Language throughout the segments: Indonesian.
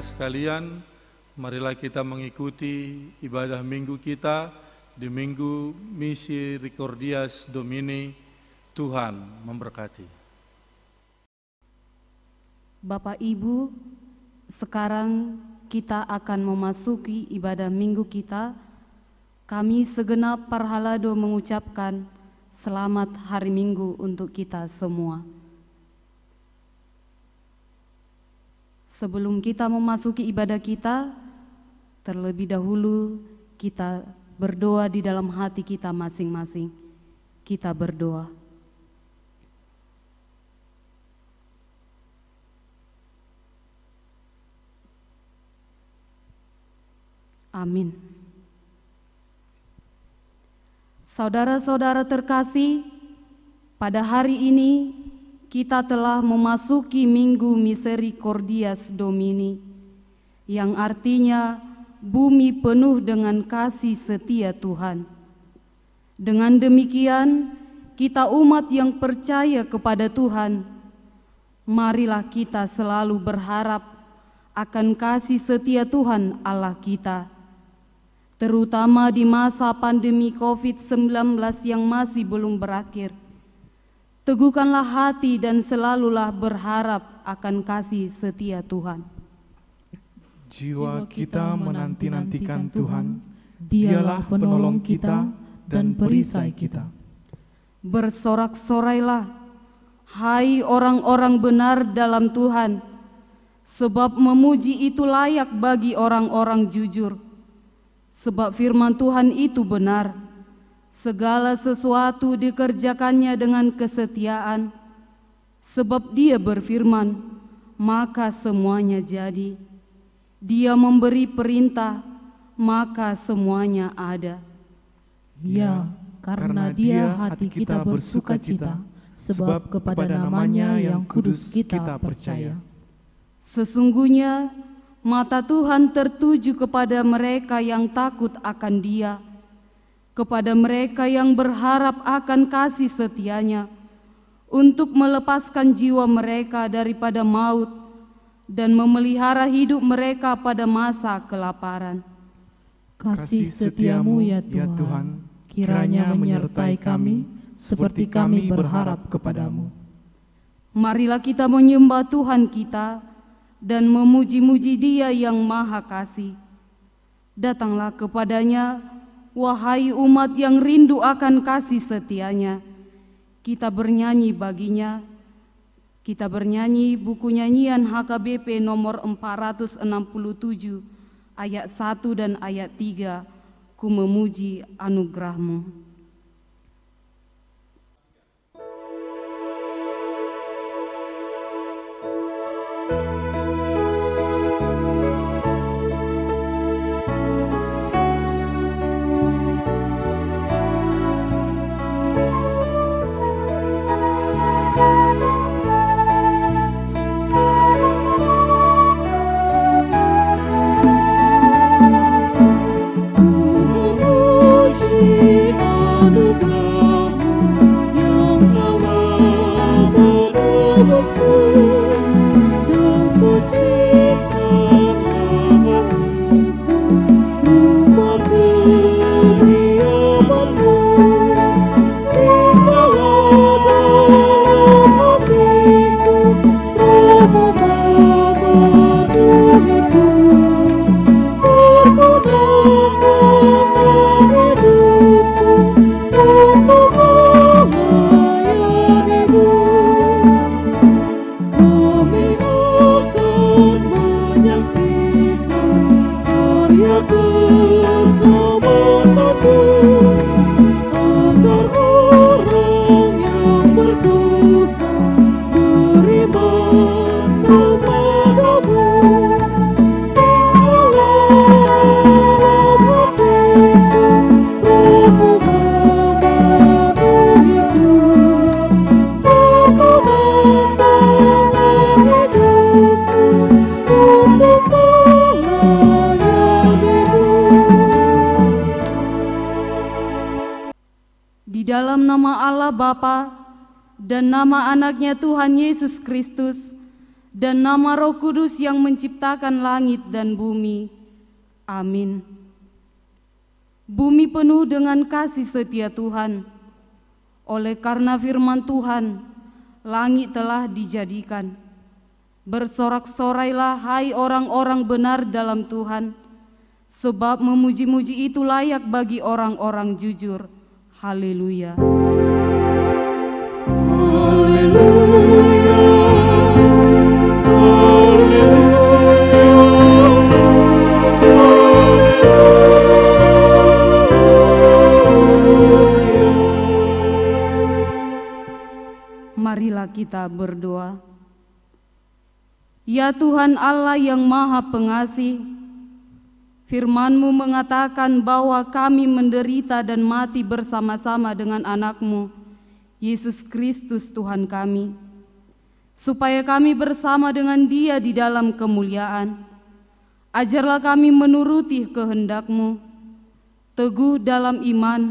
kita sekalian, marilah kita mengikuti ibadah minggu kita di Minggu Misericordias Domini. Tuhan memberkati. Bapak Ibu, sekarang kita akan memasuki ibadah minggu kita. Kami segenap Parhalado mengucapkan selamat hari Minggu untuk kita semua. Sebelum kita memasuki ibadah kita, terlebih dahulu kita berdoa di dalam hati kita masing-masing. Kita berdoa. Amin. Saudara-saudara terkasih, pada hari ini kita telah memasuki Minggu Misericordias Domini, yang artinya bumi penuh dengan kasih setia Tuhan. Dengan demikian, kita umat yang percaya kepada Tuhan, marilah kita selalu berharap akan kasih setia Tuhan Allah kita, terutama di masa pandemi COVID-19 yang masih belum berakhir. Teguhkanlah hati dan selalulah berharap akan kasih setia Tuhan. Jiwa kita menanti-nantikan Tuhan, Dialah penolong kita dan perisai kita. Bersorak-sorailah, hai orang-orang benar dalam Tuhan, sebab memuji itu layak bagi orang-orang jujur. Sebab firman Tuhan itu benar, segala sesuatu dikerjakannya dengan kesetiaan. Sebab Dia berfirman, maka semuanya jadi. Dia memberi perintah, maka semuanya ada. Ya, karena Dia hati kita bersukacita, sebab kepada namanya yang kudus kita percaya. Sesungguhnya mata Tuhan tertuju kepada mereka yang takut akan Dia, kepada mereka yang berharap akan kasih setia-Nya, untuk melepaskan jiwa mereka daripada maut dan memelihara hidup mereka pada masa kelaparan. Kasih setiamu ya Tuhan, kiranya menyertai kami, seperti kami berharap kepadamu. Marilah kita menyembah Tuhan kita dan memuji-muji Dia yang Maha Kasih. Datanglah kepadanya, wahai umat yang rindu akan kasih setia-Nya. Kita bernyanyi baginya. Kita bernyanyi buku nyanyian HKBP nomor 467 ayat 1 dan ayat 3. Ku memuji anugerah-Mu. Dalam nama Allah Bapa dan nama anaknya Tuhan Yesus Kristus dan nama Roh Kudus yang menciptakan langit dan bumi. Amin. Bumi penuh dengan kasih setia Tuhan. Oleh karena firman Tuhan, langit telah dijadikan. Bersorak-sorailah hai orang-orang benar dalam Tuhan, sebab memuji-muji itu layak bagi orang-orang jujur. Haleluya. Marilah kita berdoa. Ya Tuhan Allah yang Maha Pengasih, firman-Mu mengatakan bahwa kami menderita dan mati bersama-sama dengan anak-Mu, Yesus Kristus Tuhan kami, supaya kami bersama dengan Dia di dalam kemuliaan. Ajarlah kami menuruti kehendak-Mu, teguh dalam iman,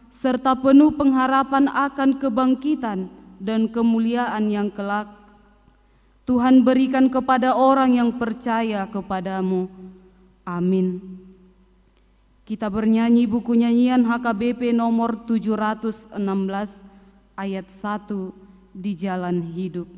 serta penuh pengharapan akan kebangkitan dan kemuliaan yang kelak. Tuhan berikan kepada orang yang percaya kepadamu. Amin. Kita bernyanyi buku nyanyian HKBP nomor 716 ayat 1 di jalan hidup.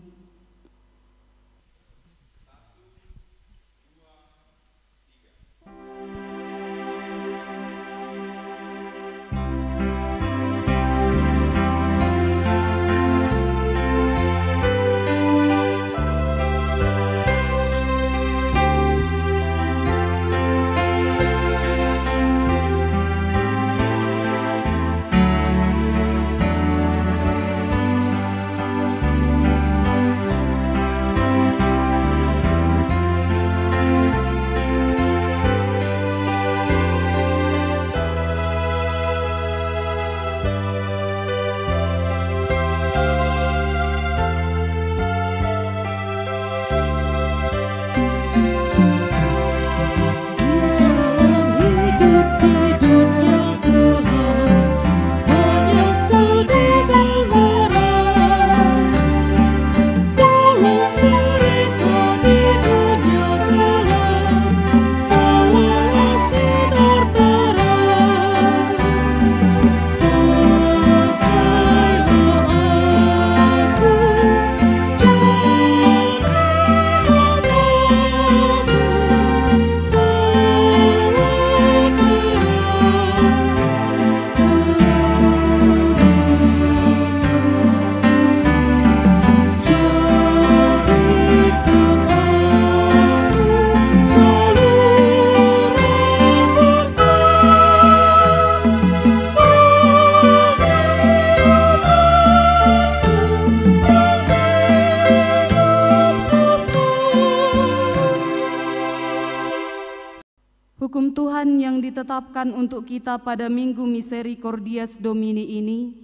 Hukum Tuhan yang ditetapkan untuk kita pada Minggu Misericordias Domini ini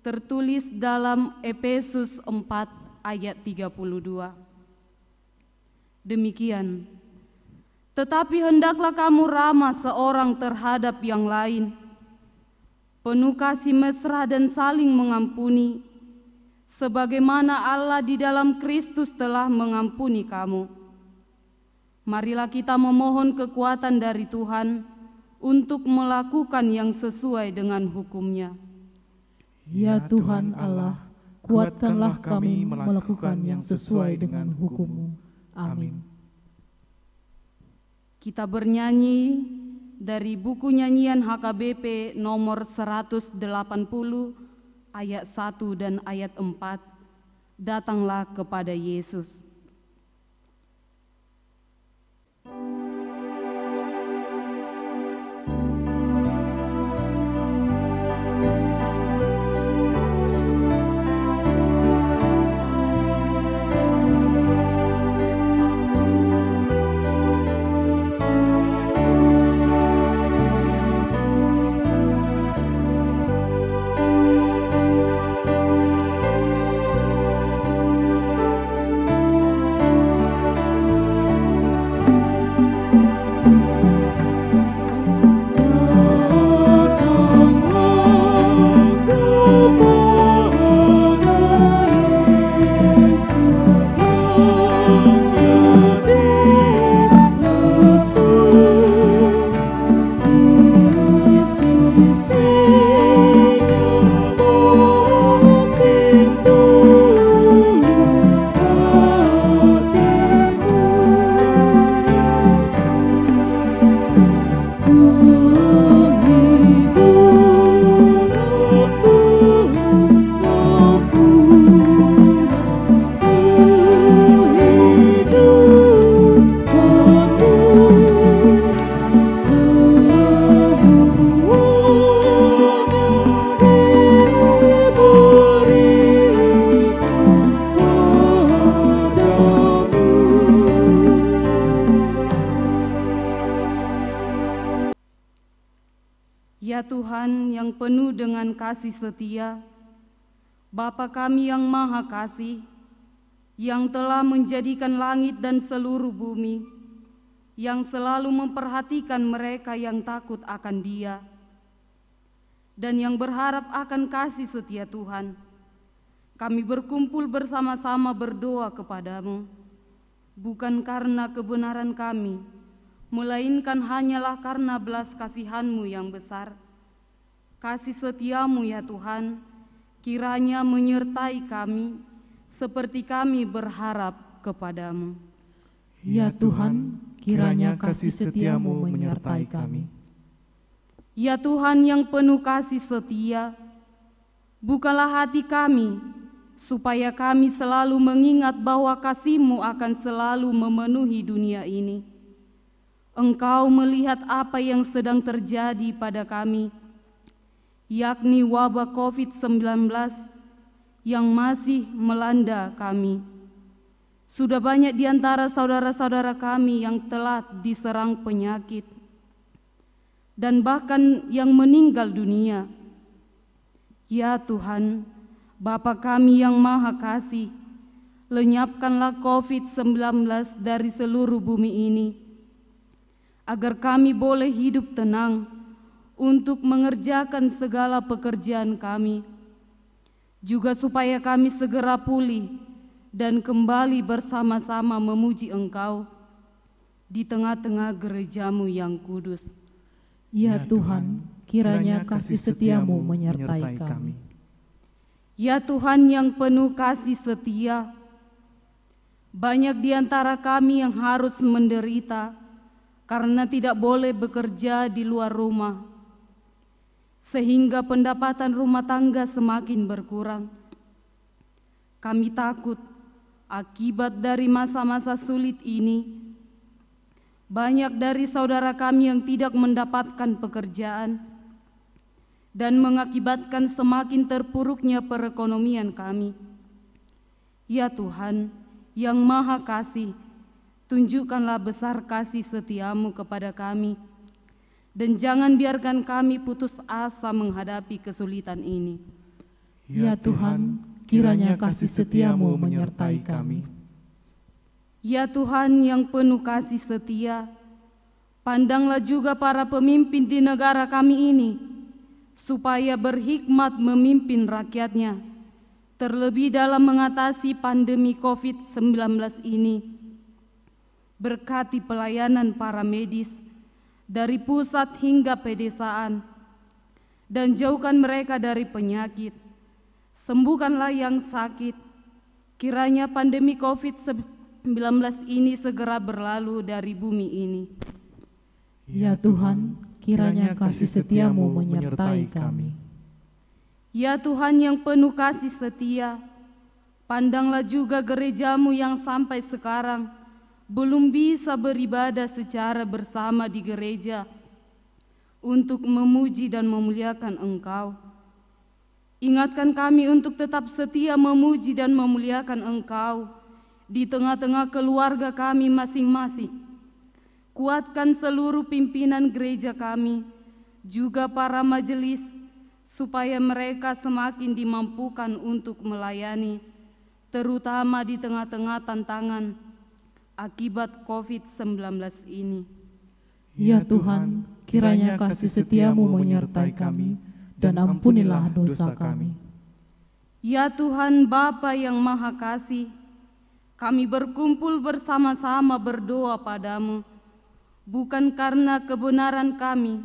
tertulis dalam Efesus 4 ayat 32. Demikian, tetapi hendaklah kamu ramah seorang terhadap yang lain, penuh kasih mesra dan saling mengampuni, sebagaimana Allah di dalam Kristus telah mengampuni kamu. Marilah kita memohon kekuatan dari Tuhan untuk melakukan yang sesuai dengan hukum-Nya. Ya Tuhan Allah, kuatkanlah kami melakukan yang sesuai dengan hukum-Mu. Amin. Kita bernyanyi dari buku nyanyian HKBP nomor 180 ayat 1 dan ayat 4. Datanglah kepada Yesus. penuh dengan kasih setia, Bapa kami yang Maha Kasih, yang telah menjadikan langit dan seluruh bumi, yang selalu memperhatikan mereka yang takut akan Dia, dan yang berharap akan kasih setia Tuhan, kami berkumpul bersama-sama berdoa kepadamu, bukan karena kebenaran kami, melainkan hanyalah karena belas kasihan-Mu yang besar. Kasih setiamu ya Tuhan, kiranya menyertai kami, seperti kami berharap kepadamu. Ya Tuhan, kiranya kasih setiamu menyertai kami. Ya Tuhan yang penuh kasih setia, bukalah hati kami, supaya kami selalu mengingat bahwa kasih-Mu akan selalu memenuhi dunia ini. Engkau melihat apa yang sedang terjadi pada kami, yakni wabah COVID-19 yang masih melanda kami. Sudah banyak di antara saudara-saudara kami yang telah diserang penyakit dan bahkan yang meninggal dunia. Ya Tuhan, Bapa kami yang Maha Kasih, lenyapkanlah COVID-19 dari seluruh bumi ini, agar kami boleh hidup tenang untuk mengerjakan segala pekerjaan kami, juga supaya kami segera pulih dan kembali bersama-sama memuji Engkau di tengah-tengah gereja-Mu yang kudus. Ya Tuhan, kiranya kasih setiamu menyertai kami. Ya Tuhan yang penuh kasih setia, banyak di antara kami yang harus menderita karena tidak boleh bekerja di luar rumah, sehingga pendapatan rumah tangga semakin berkurang. Kami takut akibat dari masa-masa sulit ini, banyak dari saudara kami yang tidak mendapatkan pekerjaan dan mengakibatkan semakin terpuruknya perekonomian kami. Ya Tuhan yang Maha Kasih, tunjukkanlah besar kasih setiamu kepada kami, dan jangan biarkan kami putus asa menghadapi kesulitan ini. Ya Tuhan, kiranya kasih setiamu menyertai kami. Ya Tuhan yang penuh kasih setia, pandanglah juga para pemimpin di negara kami ini, supaya berhikmat memimpin rakyatnya, terlebih dalam mengatasi pandemi COVID-19 ini. Berkati pelayanan para medis, dari pusat hingga pedesaan, dan jauhkan mereka dari penyakit. Sembuhkanlah yang sakit. Kiranya pandemi COVID-19 ini segera berlalu dari bumi ini. Ya Tuhan, kiranya kasih setiamu menyertai kami. Ya Tuhan yang penuh kasih setia, pandanglah juga gereja-Mu yang sampai sekarang belum bisa beribadah secara bersama di gereja untuk memuji dan memuliakan Engkau. Ingatkan kami untuk tetap setia memuji dan memuliakan Engkau di tengah-tengah keluarga kami masing-masing. Kuatkan seluruh pimpinan gereja kami, juga para majelis, supaya mereka semakin dimampukan untuk melayani, terutama di tengah-tengah tantangan akibat COVID-19 ini. Ya Tuhan, kiranya kasih setiamu menyertai kami, dan ampunilah dosa kami. Ya Tuhan Bapa yang Maha Kasih, kami berkumpul bersama-sama berdoa padamu, bukan karena kebenaran kami,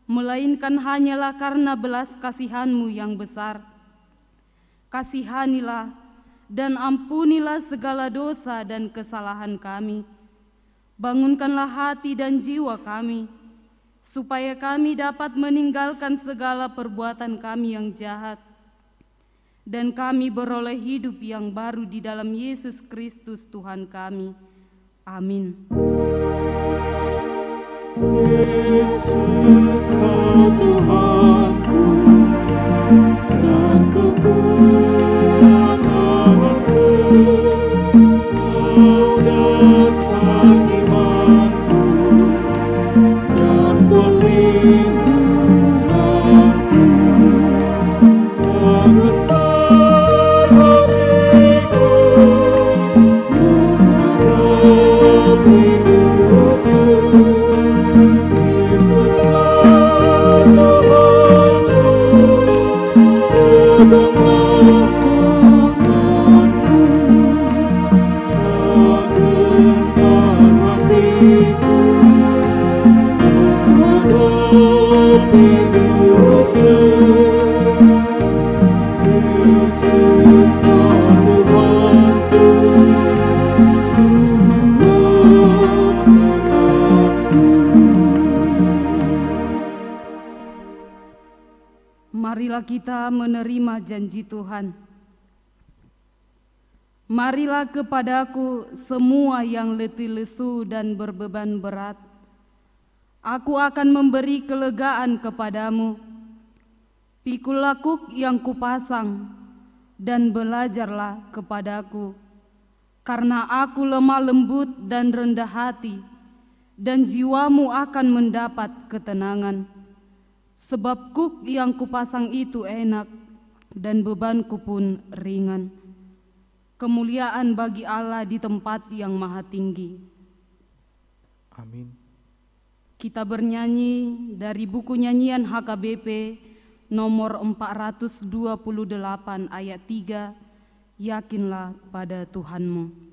melainkan hanyalah karena belas kasihan-Mu yang besar. Kasihanilah dan ampunilah segala dosa dan kesalahan kami. Bangunkanlah hati dan jiwa kami, supaya kami dapat meninggalkan segala perbuatan kami yang jahat, dan kami beroleh hidup yang baru di dalam Yesus Kristus Tuhan kami. Amin. Yesus, Kau Tuhanku dan kekuatanku, Kau dasar imanku dan perlindunganku. Marilah kita menerima janji Tuhan. Marilah kepadaku semua yang letih lesu dan berbeban berat. Aku akan memberi kelegaan kepadamu. Pikulah kuk yang kupasang dan belajarlah kepadaku. Karena aku lemah lembut dan rendah hati, dan jiwamu akan mendapat ketenangan. Sebab kuk yang kupasang itu enak, dan bebanku pun ringan. Kemuliaan bagi Allah di tempat yang maha tinggi. Amin. Kita bernyanyi dari buku nyanyian HKBP nomor 428 ayat 3, yakinlah pada Tuhanmu.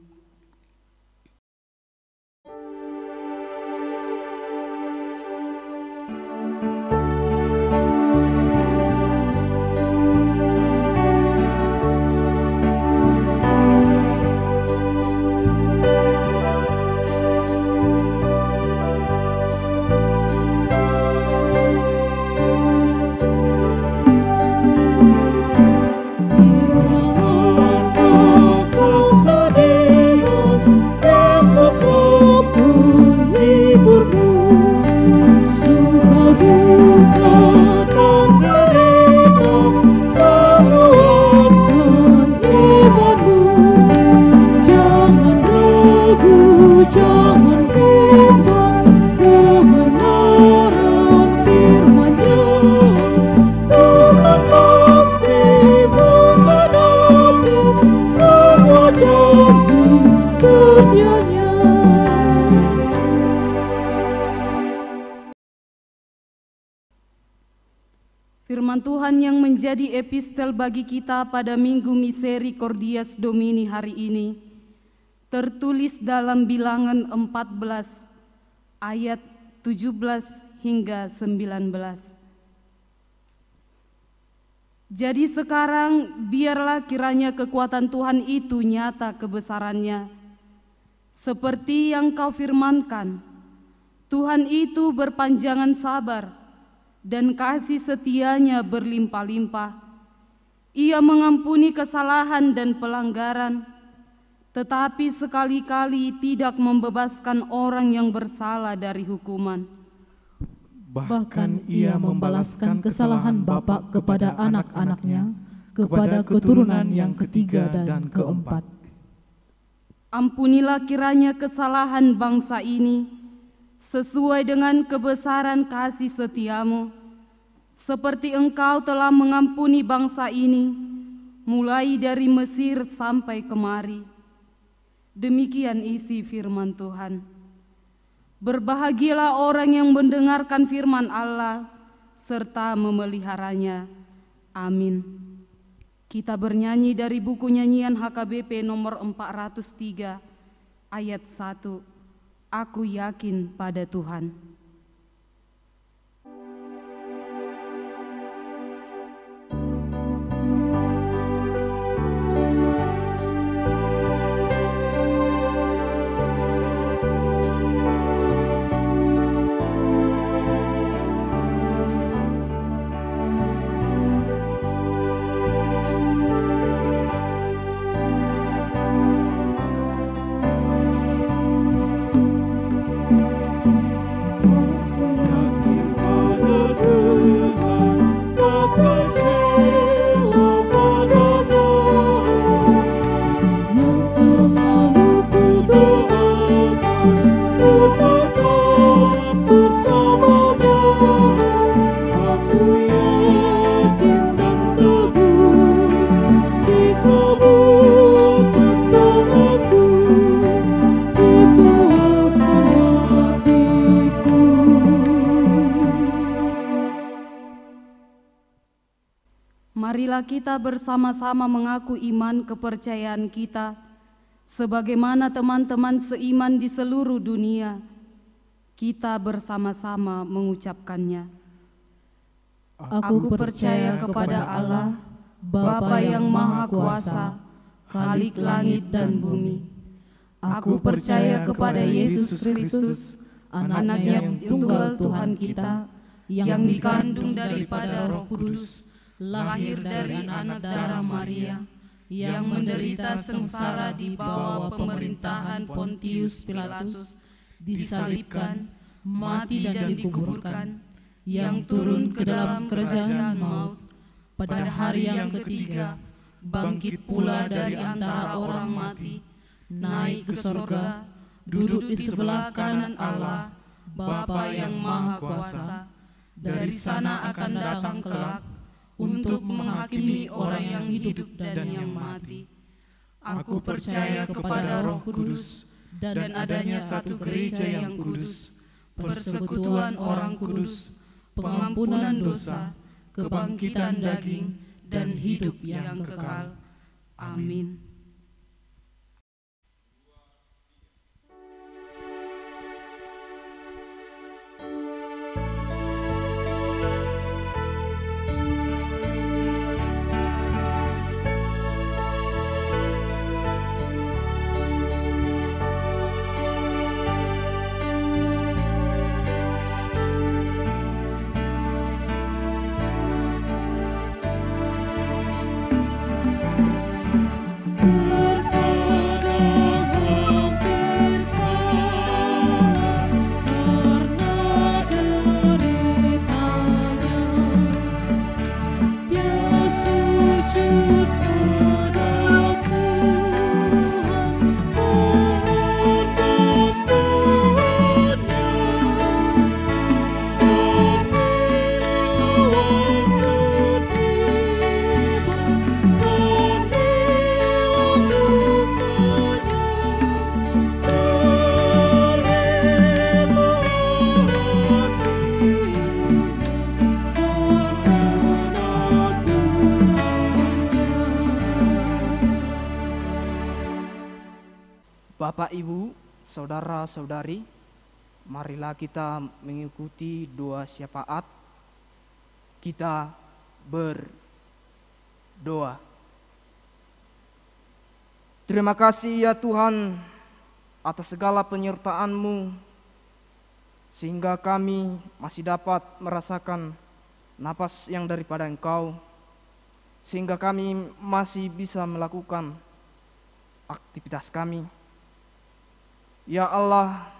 Firman Tuhan yang menjadi epistel bagi kita pada Minggu Misericordias Domini hari ini tertulis dalam Bilangan 14 ayat 17 hingga 19. Jadi sekarang biarlah kiranya kekuatan Tuhan itu nyata kebesarannya. Seperti yang kau firmankan, Tuhan itu berpanjangan sabar dan kasih setianya berlimpah-limpah. Ia mengampuni kesalahan dan pelanggaran, tetapi sekali-kali tidak membebaskan orang yang bersalah dari hukuman. Bahkan ia membalaskan kesalahan bapa kepada anak-anaknya, kepada keturunan yang ketiga dan keempat. Ampunilah kiranya kesalahan bangsa ini, sesuai dengan kebesaran kasih setiamu, seperti Engkau telah mengampuni bangsa ini, mulai dari Mesir sampai kemari. Demikian isi firman Tuhan. Berbahagialah orang yang mendengarkan firman Allah, serta memeliharanya. Amin. Kita bernyanyi dari buku nyanyian HKBP nomor 403, ayat 1. Aku yakin pada Tuhan. Marilah kita bersama-sama mengaku iman kepercayaan kita, sebagaimana teman-teman seiman di seluruh dunia. Kita bersama-sama mengucapkannya. Aku percaya kepada Allah, Bapa yang Maha Kuasa, Khalik langit dan bumi. Aku percaya kepada Yesus Kristus, Anak-Nya yang tunggal Tuhan kita, yang dikandung daripada Roh Kudus, lahir dari anak darah Maria, yang menderita sengsara di bawah pemerintahan Pontius Pilatus, disalibkan, mati dan dikuburkan, yang turun ke dalam kerajaan maut, pada hari yang ketiga, bangkit pula dari antara orang mati, naik ke sorga, duduk di sebelah kanan Allah, Bapa yang Maha Kuasa. Dari sana akan datang kelak, untuk menghakimi orang yang hidup dan yang mati. Aku percaya kepada Roh Kudus dan adanya satu gereja yang kudus, persekutuan orang kudus, pengampunan dosa, kebangkitan daging, dan hidup yang kekal. Amin. Bapak, Ibu, Saudara-saudari, marilah kita mengikuti doa syafaat. Kita berdoa. Terima kasih ya Tuhan atas segala penyertaan-Mu, sehingga kami masih dapat merasakan napas yang daripada Engkau, sehingga kami masih bisa melakukan aktivitas kami. Ya Allah,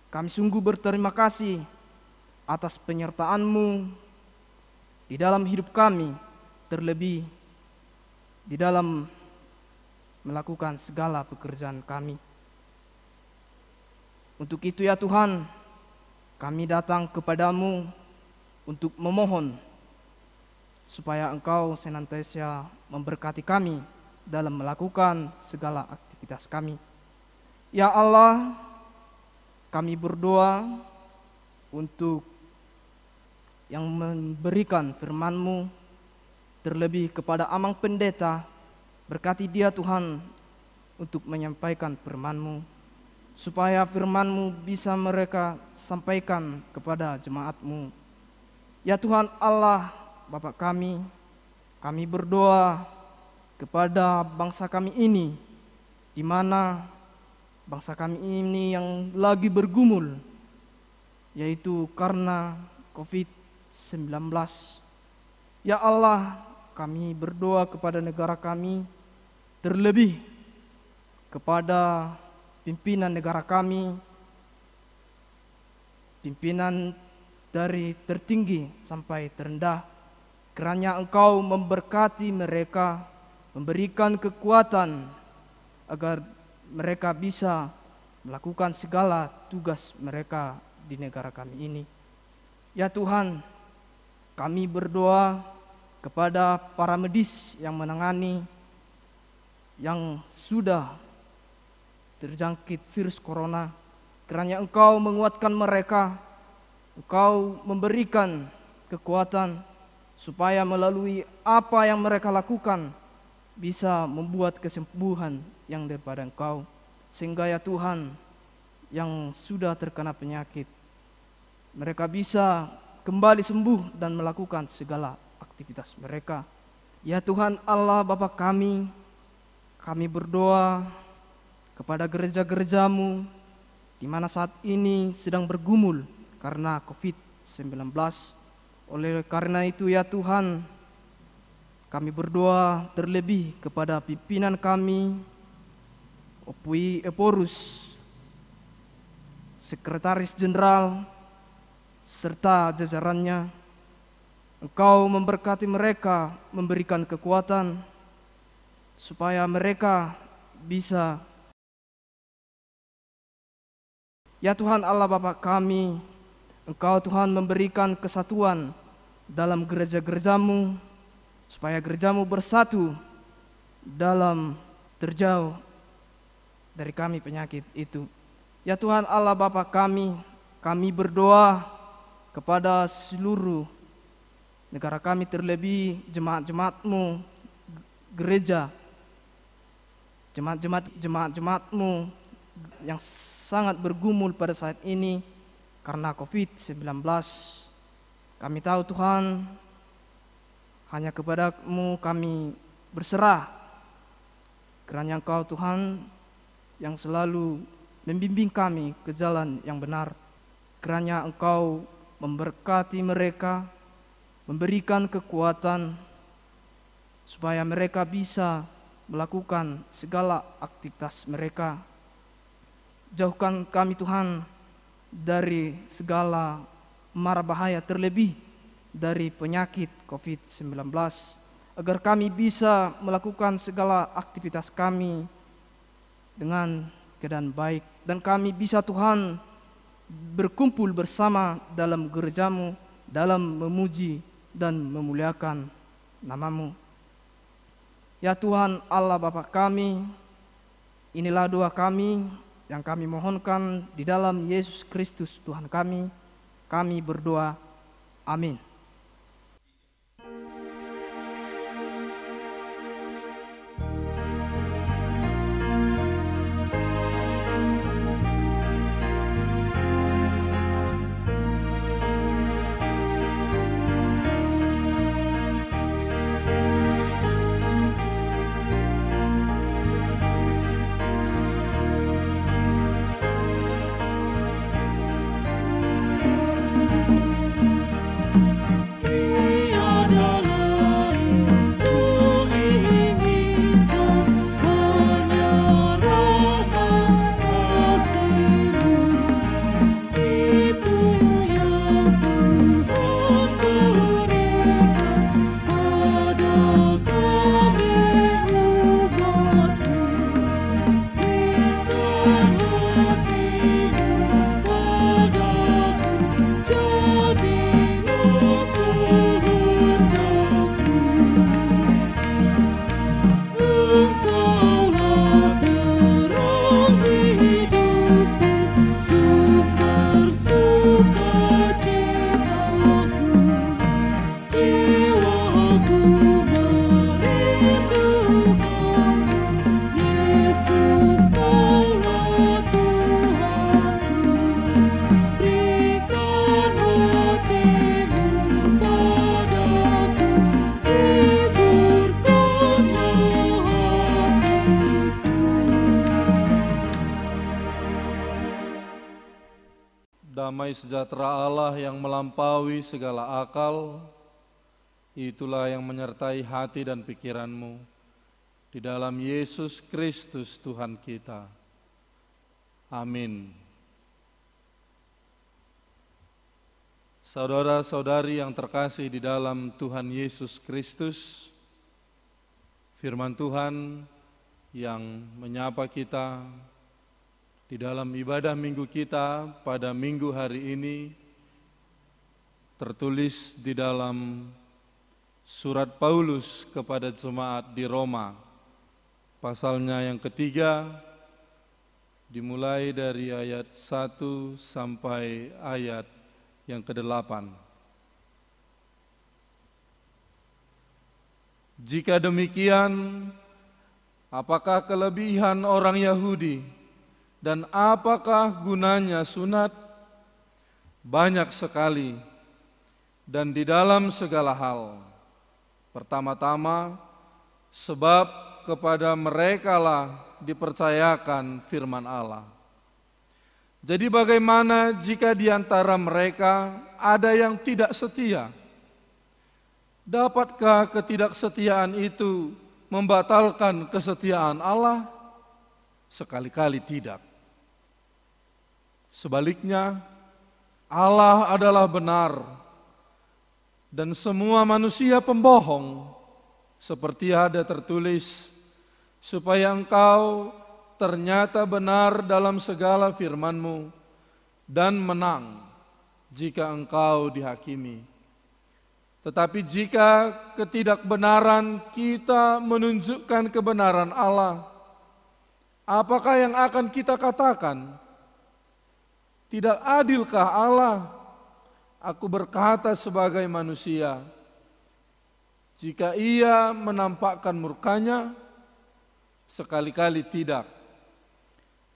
kami sungguh berterima kasih atas penyertaan-Mu di dalam hidup kami, terlebih di dalam melakukan segala pekerjaan kami. Untuk itu ya Tuhan, kami datang kepadamu untuk memohon supaya Engkau senantiasa memberkati kami dalam melakukan segala aktivitas kami. Ya Allah, kami berdoa untuk yang memberikan firman-Mu, terlebih kepada Amang Pendeta. Berkati dia Tuhan untuk menyampaikan firman-Mu, supaya firman-Mu bisa mereka sampaikan kepada jemaat-Mu. Ya Tuhan Allah, Bapa kami berdoa kepada bangsa kami ini, di mana bangsa kami ini yang lagi bergumul, yaitu karena COVID-19. Ya Allah, kami berdoa kepada negara kami, terlebih kepada pimpinan negara kami, pimpinan dari tertinggi sampai terendah, kiranya Engkau memberkati mereka, memberikan kekuatan agar mereka bisa melakukan segala tugas mereka di negara kami ini. Ya Tuhan, kami berdoa kepada para medis yang menangani, yang sudah terjangkit virus corona, kiranya Engkau menguatkan mereka, Engkau memberikan kekuatan supaya melalui apa yang mereka lakukan bisa membuat kesembuhan yang daripada Engkau, sehingga ya Tuhan yang sudah terkena penyakit, mereka bisa kembali sembuh dan melakukan segala aktivitas mereka. Ya Tuhan Allah Bapa kami berdoa kepada gereja-gereja-Mu di mana saat ini sedang bergumul karena COVID-19. Oleh karena itu ya Tuhan, Kami berdoa terlebih kepada pimpinan kami, Opui Eporus, Sekretaris Jenderal, serta jajarannya. Engkau memberkati mereka, memberikan kekuatan, supaya mereka bisa. Ya Tuhan Allah Bapa kami, Engkau Tuhan memberikan kesatuan dalam gereja-gerejamu, supaya gerejamu bersatu dalam terjauh dari kami penyakit itu. Ya Tuhan Allah Bapa kami berdoa kepada seluruh negara kami, terlebih jemaat-jemaat-Mu, gereja, jemaat-jemaat-Mu yang sangat bergumul pada saat ini karena COVID-19. Kami tahu Tuhan, hanya kepada-Mu kami berserah, kiranya Engkau Tuhan yang selalu membimbing kami ke jalan yang benar. Kiranya Engkau memberkati mereka, memberikan kekuatan supaya mereka bisa melakukan segala aktivitas mereka. Jauhkan kami Tuhan dari segala mara bahaya, terlebih dari penyakit COVID-19, agar kami bisa melakukan segala aktivitas kami dengan keadaan baik, dan kami bisa Tuhan berkumpul bersama dalam gereja-Mu dalam memuji dan memuliakan nama-Mu. Ya Tuhan Allah Bapa kami, inilah doa kami yang kami mohonkan di dalam Yesus Kristus Tuhan kami. Kami berdoa, amin. Damai sejahtera Allah yang melampaui segala akal, itulah yang menyertai hati dan pikiranmu di dalam Yesus Kristus Tuhan kita. Amin. Saudara-saudari yang terkasih di dalam Tuhan Yesus Kristus, firman Tuhan yang menyapa kita di dalam ibadah minggu kita pada minggu hari ini tertulis di dalam surat Paulus kepada jemaat di Roma, pasalnya yang ketiga, dimulai dari ayat 1 sampai ayat yang ke-8. Jika demikian, apakah kelebihan orang Yahudi dan apakah gunanya sunat? Banyak sekali, dan di dalam segala hal. Pertama-tama, sebab kepada merekalah dipercayakan firman Allah. Jadi bagaimana jika di antara mereka ada yang tidak setia? Dapatkah ketidaksetiaan itu membatalkan kesetiaan Allah? Sekali-kali tidak. Sebaliknya, Allah adalah benar dan semua manusia pembohong, seperti ada tertulis, supaya engkau ternyata benar dalam segala firman-Mu dan menang jika engkau dihakimi. Tetapi jika ketidakbenaran kita menunjukkan kebenaran Allah, apakah yang akan kita katakan? Tidak adilkah Allah? Aku berkata sebagai manusia, jika Ia menampakkan murkanya, sekali-kali tidak.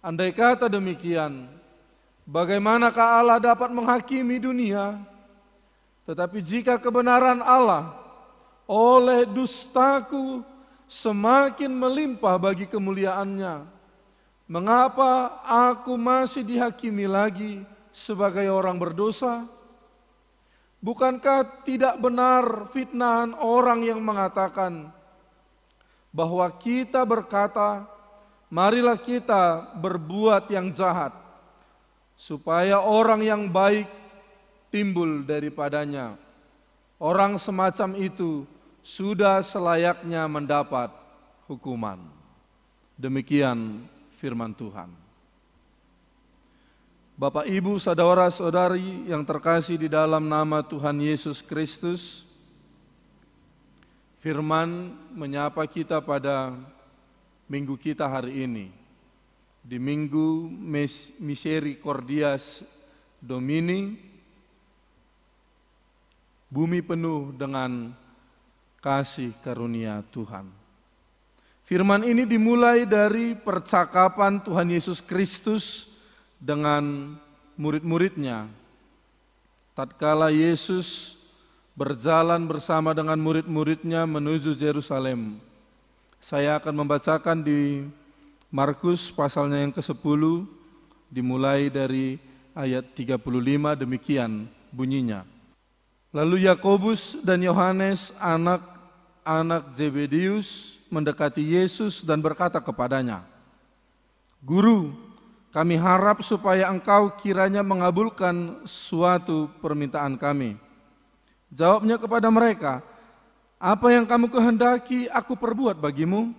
Andai kata demikian, bagaimanakah Allah dapat menghakimi dunia? Tetapi jika kebenaran Allah oleh dustaku semakin melimpah bagi kemuliaannya, mengapa aku masih dihakimi lagi sebagai orang berdosa? Bukankah tidak benar fitnahan orang yang mengatakan bahwa kita berkata, marilah kita berbuat yang jahat, supaya orang yang baik timbul daripadanya. Orang semacam itu sudah selayaknya mendapat hukuman. Demikian firman Tuhan. Bapak, Ibu, saudara-saudari yang terkasih di dalam nama Tuhan Yesus Kristus, firman menyapa kita pada minggu kita hari ini, di Minggu Misericordias Domini, bumi penuh dengan kasih karunia Tuhan. Firman ini dimulai dari percakapan Tuhan Yesus Kristus dengan murid-muridnya. Tatkala Yesus berjalan bersama dengan murid-muridnya menuju Yerusalem. Saya akan membacakan di Markus pasalnya yang ke-10, dimulai dari ayat 35, demikian bunyinya. Lalu Yakobus dan Yohanes, anak-anak Zebedius, mendekati Yesus dan berkata kepadanya, Guru, kami harap supaya engkau kiranya mengabulkan suatu permintaan kami. Jawabnya kepada mereka, apa yang kamu kehendaki aku perbuat bagimu?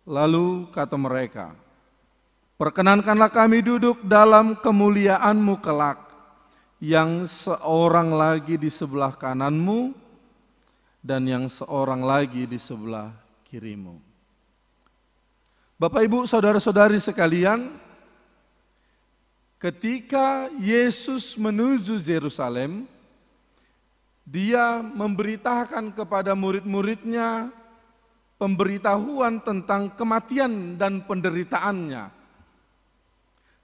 Lalu kata mereka, perkenankanlah kami duduk dalam kemuliaan-Mu kelak, yang seorang lagi di sebelah kananmu dan yang seorang lagi di sebelah kirimu. Bapak, Ibu, saudara-saudari sekalian, ketika Yesus menuju Yerusalem, Dia memberitakan kepada murid-muridnya pemberitahuan tentang kematian dan penderitaannya.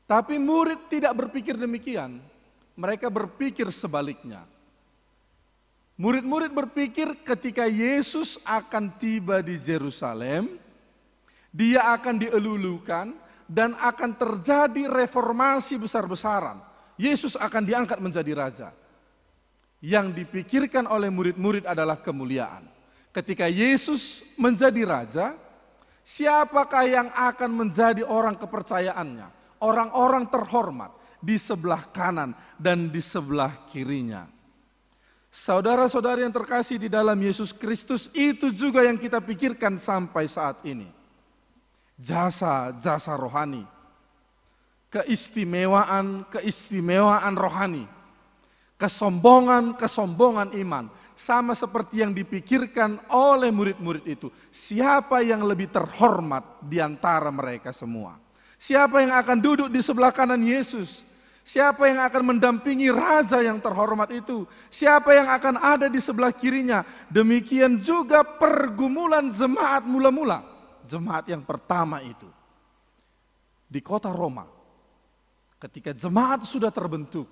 Tapi murid tidak berpikir demikian. Mereka berpikir sebaliknya. Murid-murid berpikir ketika Yesus akan tiba di Yerusalem, Dia akan dielulukan dan akan terjadi reformasi besar-besaran. Yesus akan diangkat menjadi raja. Yang dipikirkan oleh murid-murid adalah kemuliaan. Ketika Yesus menjadi raja, siapakah yang akan menjadi orang kepercayaannya? Orang-orang terhormat di sebelah kanan dan di sebelah kirinya. Saudara-saudari yang terkasih di dalam Yesus Kristus, itu juga yang kita pikirkan sampai saat ini. Jasa-jasa rohani, keistimewaan rohani, kesombongan iman, sama seperti yang dipikirkan oleh murid-murid itu. Siapa yang lebih terhormat di antara mereka semua? Siapa yang akan duduk di sebelah kanan Yesus? Siapa yang akan mendampingi raja yang terhormat itu? Siapa yang akan ada di sebelah kirinya? Demikian juga pergumulan jemaat mula-mula. Jemaat yang pertama itu di kota Roma. Ketika jemaat sudah terbentuk,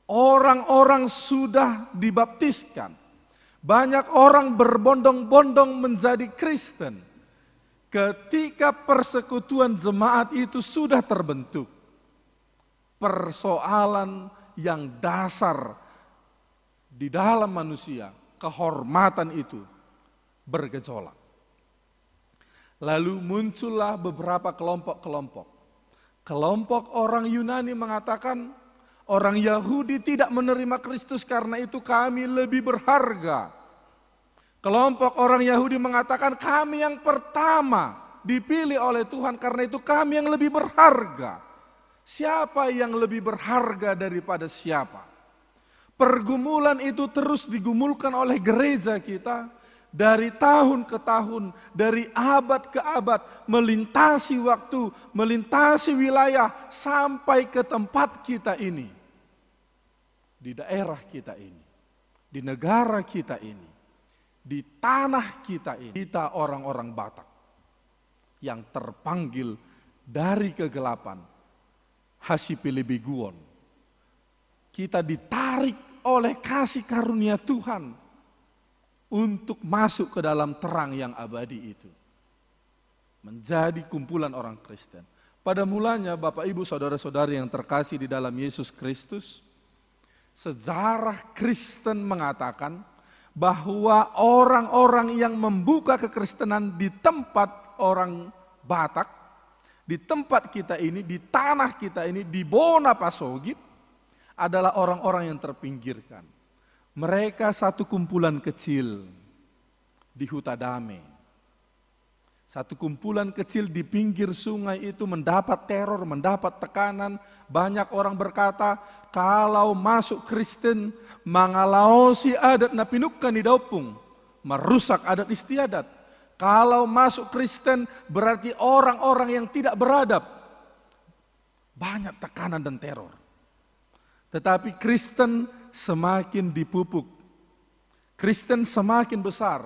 orang-orang sudah dibaptiskan, banyak orang berbondong-bondong menjadi Kristen. Ketika persekutuan jemaat itu sudah terbentuk, persoalan yang dasar di dalam manusia, kehormatan itu bergejolak. Lalu muncullah beberapa kelompok-kelompok. Kelompok orang Yunani mengatakan orang Yahudi tidak menerima Kristus karena itu kami lebih berharga. Kelompok orang Yahudi mengatakan kami yang pertama dipilih oleh Tuhan karena itu kami yang lebih berharga. Siapa yang lebih berharga daripada siapa? Pergumulan itu terus digumulkan oleh gereja kita dari tahun ke tahun, dari abad ke abad, melintasi waktu, melintasi wilayah sampai ke tempat kita ini. Di daerah kita ini, di negara kita ini, di tanah kita ini. Kita orang-orang Batak yang terpanggil dari kegelapan, Hasipilibiguon. Kita ditarik oleh kasih karunia Tuhan untuk masuk ke dalam terang yang abadi itu. Menjadi kumpulan orang Kristen. Pada mulanya Bapak Ibu Saudara-saudari yang terkasih di dalam Yesus Kristus, sejarah Kristen mengatakan bahwa orang-orang yang membuka kekristenan di tempat orang Batak, di tempat kita ini, di tanah kita ini, di Bona Pasogit, adalah orang-orang yang terpinggirkan. Mereka satu kumpulan kecil di Hutadame. Satu kumpulan kecil di pinggir sungai itu mendapat teror, mendapat tekanan. Banyak orang berkata, kalau masuk Kristen, mangalaosi adat na pinukkan di daupung, merusak adat istiadat. Kalau masuk Kristen berarti orang-orang yang tidak beradab. Banyak tekanan dan teror. Tetapi Kristen semakin dipupuk. Kristen semakin besar.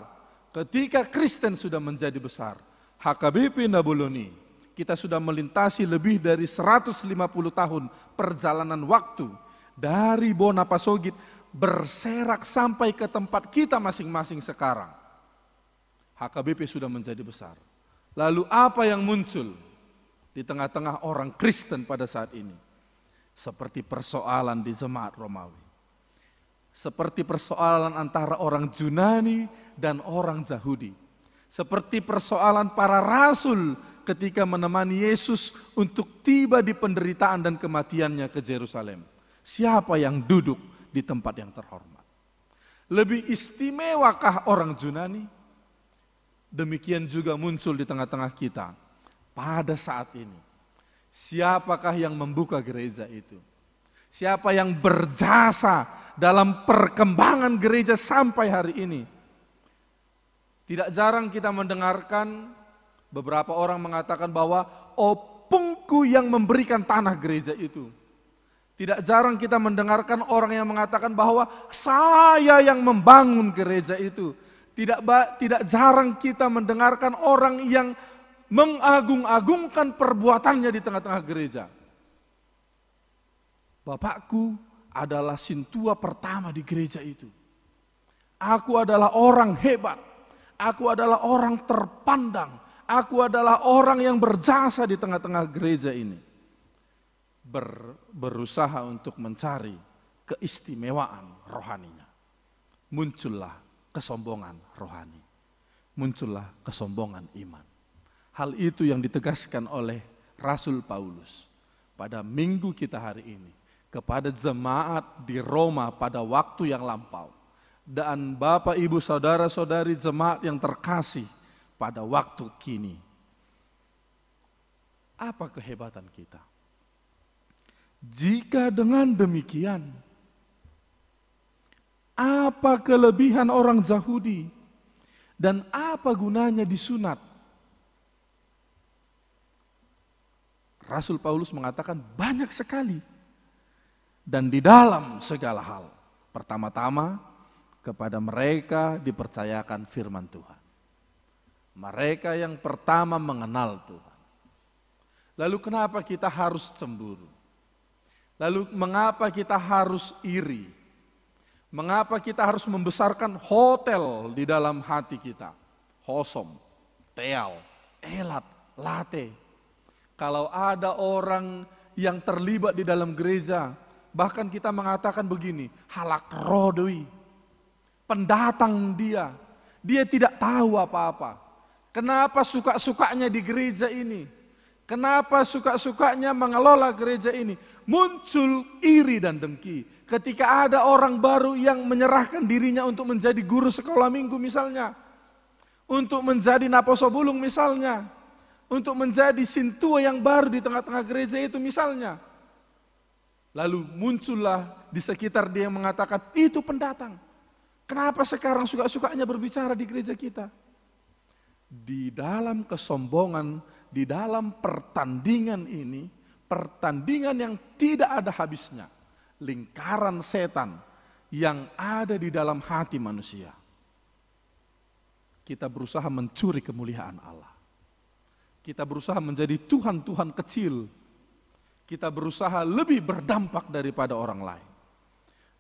Ketika Kristen sudah menjadi besar, HKBP Nabuloni, kita sudah melintasi lebih dari 150 tahun perjalanan waktu. Dari Bona Pasogit berserak sampai ke tempat kita masing-masing sekarang. HKBP sudah menjadi besar. Lalu apa yang muncul di tengah-tengah orang Kristen pada saat ini? Seperti persoalan di jemaat Romawi. Seperti persoalan antara orang Yunani dan orang Yahudi. Seperti persoalan para rasul ketika menemani Yesus untuk tiba di penderitaan dan kematiannya ke Yerusalem. Siapa yang duduk di tempat yang terhormat? Lebih istimewakah orang Yunani? Demikian juga muncul di tengah-tengah kita pada saat ini. Siapakah yang membuka gereja itu? Siapa yang berjasa dalam perkembangan gereja sampai hari ini? Tidak jarang kita mendengarkan beberapa orang mengatakan bahwa opungku yang memberikan tanah gereja itu. Tidak jarang kita mendengarkan orang yang mengatakan bahwa saya yang membangun gereja itu. Tidak jarang kita mendengarkan orang yang mengagung-agungkan perbuatannya di tengah-tengah gereja. Bapakku adalah sintua pertama di gereja itu. Aku adalah orang hebat. Aku adalah orang terpandang. Aku adalah orang yang berjasa di tengah-tengah gereja ini. Berusaha untuk mencari keistimewaan rohaninya. Muncullah kesombongan rohani. Muncullah kesombongan iman. Hal itu yang ditegaskan oleh Rasul Paulus pada minggu kita hari ini kepada jemaat di Roma pada waktu yang lampau. Dan Bapak Ibu Saudara-saudari jemaat yang terkasih pada waktu kini. Apa kehebatan kita? Jika dengan demikian, apa kelebihan orang Yahudi dan apa gunanya disunat? Rasul Paulus mengatakan banyak sekali. Dan di dalam segala hal, pertama-tama kepada mereka dipercayakan firman Tuhan. Mereka yang pertama mengenal Tuhan. Lalu kenapa kita harus cemburu? Lalu mengapa kita harus iri? Mengapa kita harus membesarkan hotel di dalam hati kita? Hosom, teal, elat, late. Kalau ada orang yang terlibat di dalam gereja, bahkan kita mengatakan begini, halak rodoi. pendatang dia. Dia tidak tahu apa-apa. Kenapa suka-sukanya di gereja ini? Kenapa suka-sukanya mengelola gereja ini? Muncul iri dan dengki. Ketika ada orang baru yang menyerahkan dirinya untuk menjadi guru sekolah minggu misalnya. Untuk menjadi naposobulung misalnya. Untuk menjadi sintua yang baru di tengah-tengah gereja itu misalnya. Lalu muncullah di sekitar dia yang mengatakan, itu pendatang. Kenapa sekarang suka-sukanya berbicara di gereja kita? Di dalam kesombongan, di dalam pertandingan ini, pertandingan yang tidak ada habisnya, lingkaran setan yang ada di dalam hati manusia. Kita berusaha mencuri kemuliaan Allah. Kita berusaha menjadi Tuhan-Tuhan kecil. Kita berusaha lebih berdampak daripada orang lain.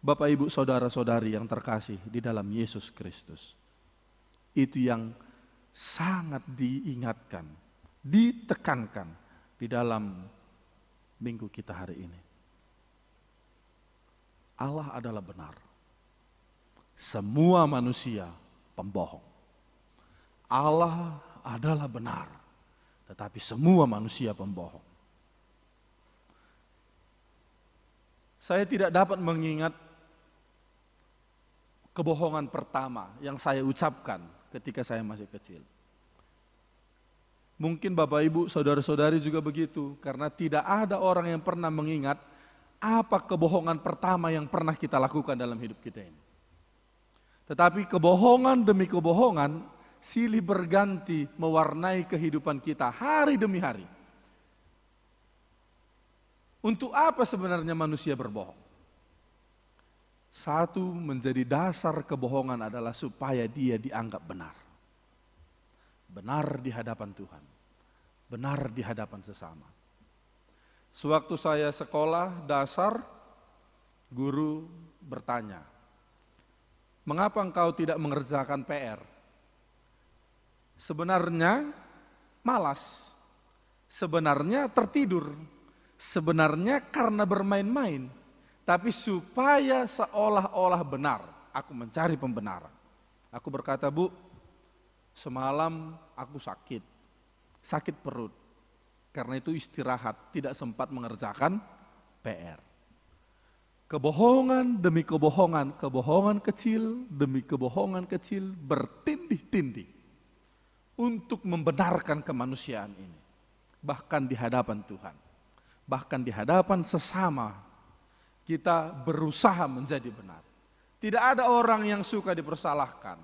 Bapak, Ibu, saudara-saudari yang terkasih di dalam Yesus Kristus. Itu yang sangat diingatkan, ditekankan di dalam minggu kita hari ini. Allah adalah benar. Semua manusia pembohong. Allah adalah benar, tetapi semua manusia pembohong. Saya tidak dapat mengingat kebohongan pertama yang saya ucapkan ketika saya masih kecil. Mungkin Bapak, Ibu, saudara-saudari juga begitu, karena tidak ada orang yang pernah mengingat apa kebohongan pertama yang pernah kita lakukan dalam hidup kita ini. Tetapi kebohongan demi kebohongan silih berganti mewarnai kehidupan kita hari demi hari. Untuk apa sebenarnya manusia berbohong? Satu, menjadi dasar kebohongan adalah supaya dia dianggap benar. Benar di hadapan Tuhan. Benar di hadapan sesama. Sewaktu saya sekolah dasar, guru bertanya, mengapa engkau tidak mengerjakan PR? Sebenarnya malas. Sebenarnya tertidur. Sebenarnya karena bermain-main. Tapi supaya seolah-olah benar, aku mencari pembenaran. Aku berkata, Bu, semalam aku sakit perut. Karena itu istirahat, tidak sempat mengerjakan PR. Kebohongan demi kebohongan, kebohongan kecil demi kebohongan kecil bertindih-tindih untuk membenarkan kemanusiaan ini. Bahkan di hadapan Tuhan, bahkan di hadapan sesama, kita berusaha menjadi benar. Tidak ada orang yang suka dipersalahkan.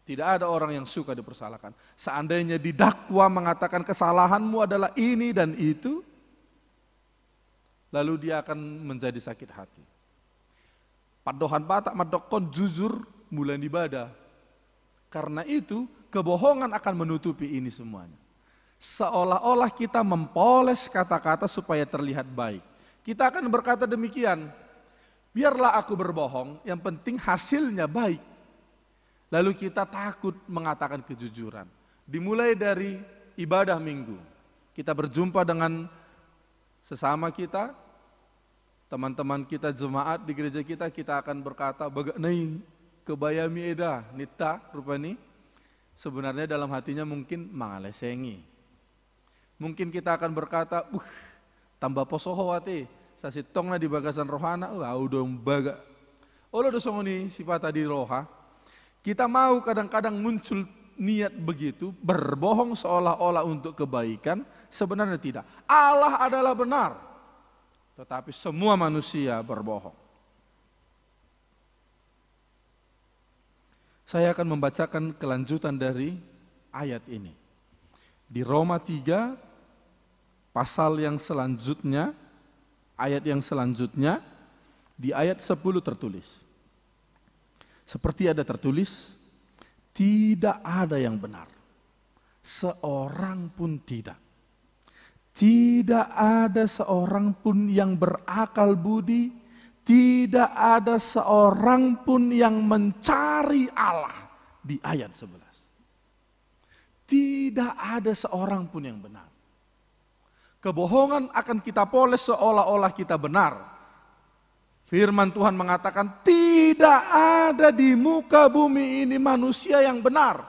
Tidak ada orang yang suka dipersalahkan. Seandainya didakwa mengatakan kesalahanmu adalah ini dan itu, lalu dia akan menjadi sakit hati. Padohan batak madokon jujur mulai ibadah. Karena itu kebohongan akan menutupi ini semuanya. Seolah-olah kita mempoles kata-kata supaya terlihat baik. Kita akan berkata demikian, biarlah aku berbohong, yang penting hasilnya baik. Lalu kita takut mengatakan kejujuran. Dimulai dari ibadah minggu. Kita berjumpa dengan sesama kita, teman-teman kita jemaat di gereja kita, kita akan berkata, bagai kebayami eda, nita rupani. Sebenarnya dalam hatinya mungkin mangalesengi. Mungkin kita akan berkata, tambah posoho wate, sasitong na di bagasan rohana, udah baga. Olah dosongoni sifat tadi roha. Kita mau kadang-kadang muncul niat begitu, berbohong seolah-olah untuk kebaikan, sebenarnya tidak. Allah adalah benar, tetapi semua manusia berbohong. Saya akan membacakan kelanjutan dari ayat ini. Di Roma 3, pasal yang selanjutnya, ayat yang selanjutnya, di ayat 10 tertulis. Seperti ada tertulis, tidak ada yang benar, seorang pun tidak. Tidak ada seorang pun yang berakal budi, tidak ada seorang pun yang mencari Allah. Di ayat 11. Tidak ada seorang pun yang benar. Kebohongan akan kita poles seolah-olah kita benar. Firman Tuhan mengatakan tidak ada di muka bumi ini manusia yang benar.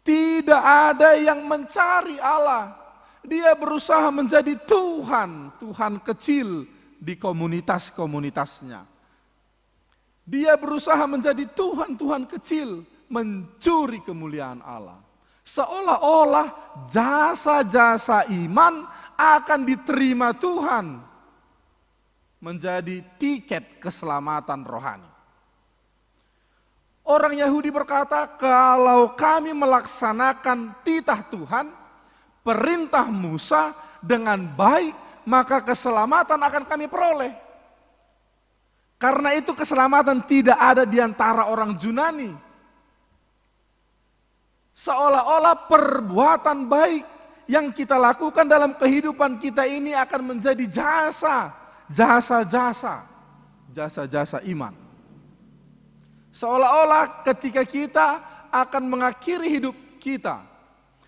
Tidak ada yang mencari Allah. Dia berusaha menjadi Tuhan, Tuhan kecil di komunitas-komunitasnya. Dia berusaha menjadi Tuhan-Tuhan kecil, mencuri kemuliaan Allah. Seolah-olah jasa-jasa iman akan diterima Tuhan menjadi tiket keselamatan rohani. Orang Yahudi berkata, kalau kami melaksanakan titah Tuhan, perintah Musa dengan baik, maka keselamatan akan kami peroleh. Karena itu keselamatan tidak ada di antara orang Yunani. Seolah-olah perbuatan baik yang kita lakukan dalam kehidupan kita ini akan menjadi jasa-jasa iman. Seolah-olah ketika kita akan mengakhiri hidup kita,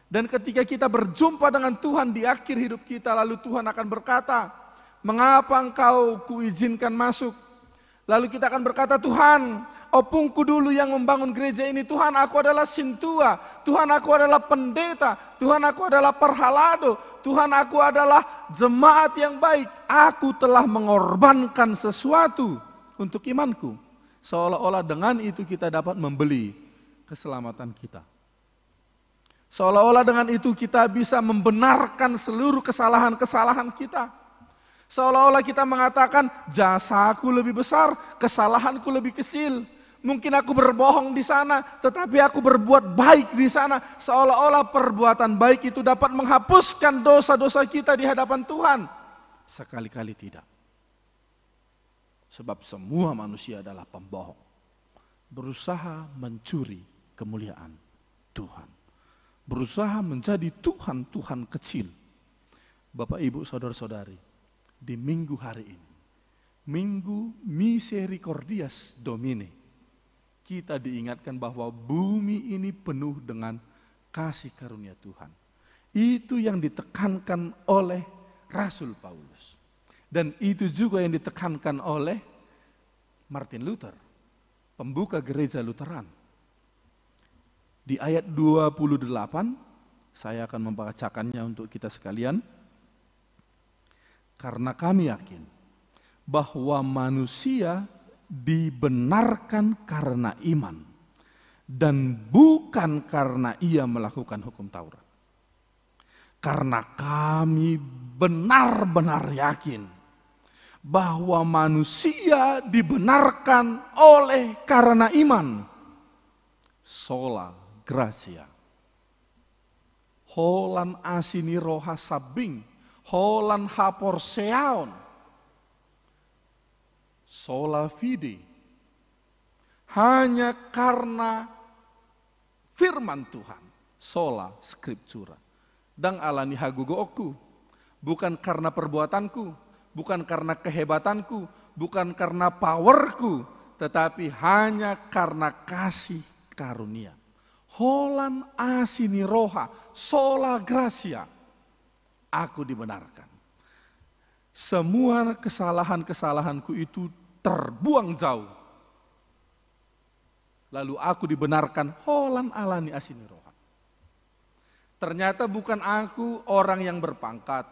dan ketika kita berjumpa dengan Tuhan di akhir hidup kita, lalu Tuhan akan berkata, mengapa engkau kuizinkan masuk? Lalu kita akan berkata, Tuhan, opungku dulu yang membangun gereja ini. Tuhan, aku adalah sintua. Tuhan, aku adalah pendeta. Tuhan, aku adalah perhalado. Tuhan, aku adalah jemaat yang baik. Aku telah mengorbankan sesuatu untuk imanku. Seolah-olah dengan itu kita dapat membeli keselamatan kita. Seolah-olah dengan itu kita bisa membenarkan seluruh kesalahan-kesalahan kita. Seolah-olah kita mengatakan jasaku lebih besar, kesalahanku lebih kecil. Mungkin aku berbohong di sana, tetapi aku berbuat baik di sana. Seolah-olah perbuatan baik itu dapat menghapuskan dosa-dosa kita di hadapan Tuhan. Sekali-kali tidak. Sebab semua manusia adalah pembohong. Berusaha mencuri kemuliaan Tuhan. Berusaha menjadi Tuhan-Tuhan kecil. Bapak, Ibu, Saudara-saudari. Di minggu hari ini, Minggu Misericordias Domini, kita diingatkan bahwa bumi ini penuh dengan kasih karunia Tuhan. Itu yang ditekankan oleh Rasul Paulus. Dan itu juga yang ditekankan oleh Martin Luther, pembuka gereja Lutheran. Di ayat 28, saya akan membacakannya untuk kita sekalian. Karena kami yakin bahwa manusia dibenarkan karena iman dan bukan karena ia melakukan hukum Taurat. Karena kami benar-benar yakin bahwa manusia dibenarkan oleh karena iman. Sola gratia. Holan asini roha sabing. Holan haporseaon, sola fide, hanya karena firman Tuhan, sola scriptura, dan alani hagugoku, bukan karena perbuatanku, bukan karena kehebatanku, bukan karena powerku, tetapi hanya karena kasih karunia. Holan asini roha, sola gratia. Aku dibenarkan. Semua kesalahan-kesalahanku itu terbuang jauh. Lalu aku dibenarkan holan alani asini roha. Ternyata bukan aku orang yang berpangkat.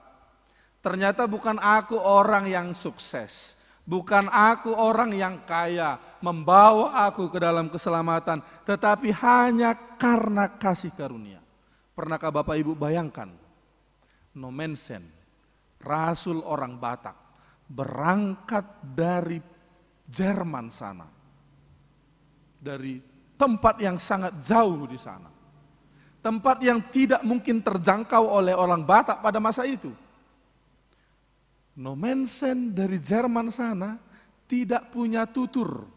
Ternyata bukan aku orang yang sukses. Bukan aku orang yang kaya membawa aku ke dalam keselamatan. Tetapi hanya karena kasih karunia. Pernahkah Bapak Ibu bayangkan? Nomensen, rasul orang Batak, berangkat dari Jerman sana, dari tempat yang sangat jauh di sana, tempat yang tidak mungkin terjangkau oleh orang Batak pada masa itu. Nomensen dari Jerman sana tidak punya tutur,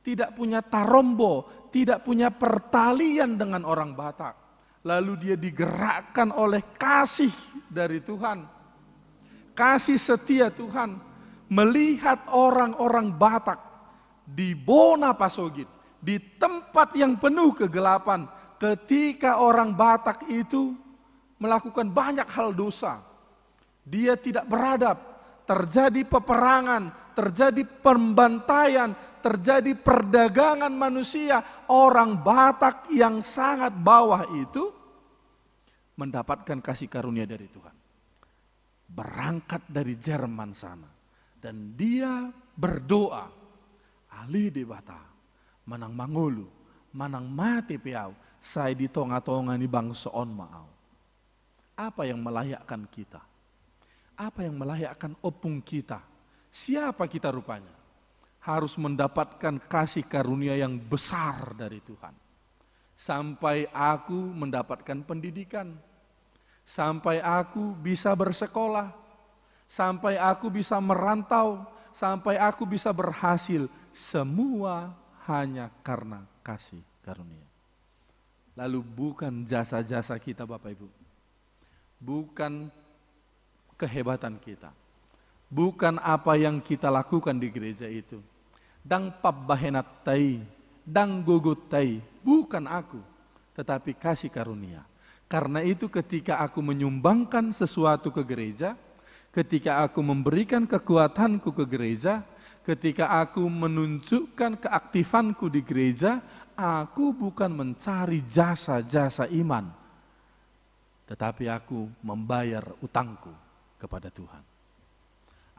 tidak punya tarombo, tidak punya pertalian dengan orang Batak. Lalu dia digerakkan oleh kasih dari Tuhan. Kasih setia Tuhan. Melihat orang-orang Batak di Bona Pasogit. Di tempat yang penuh kegelapan. Ketika orang Batak itu melakukan banyak hal dosa. Dia tidak beradab. Terjadi peperangan. terjadi pembantaian, terjadi perdagangan manusia. Orang Batak yang sangat bawah itu mendapatkan kasih karunia dari Tuhan. Berangkat dari Jerman sana. Dan dia berdoa, ali di Bata, manang mangulu, manang mati piau, saya di tonga-tonga ni bangsa on maau. Apa yang melayakkan kita? Apa yang melayakkan opung kita? Siapa kita rupanya? Harus mendapatkan kasih karunia yang besar dari Tuhan. Sampai aku mendapatkan pendidikan. Sampai aku bisa bersekolah. Sampai aku bisa merantau. Sampai aku bisa berhasil. Semua hanya karena kasih karunia. Lalu bukan jasa-jasa kita Bapak Ibu. Bukan kehebatan kita. Bukan apa yang kita lakukan di gereja itu. Dang pabbahenat tai, dang gugut tai, bukan aku, tetapi kasih karunia. Karena itu ketika aku menyumbangkan sesuatu ke gereja, ketika aku memberikan kekuatanku ke gereja, ketika aku menunjukkan keaktifanku di gereja, aku bukan mencari jasa-jasa iman, tetapi aku membayar utangku kepada Tuhan.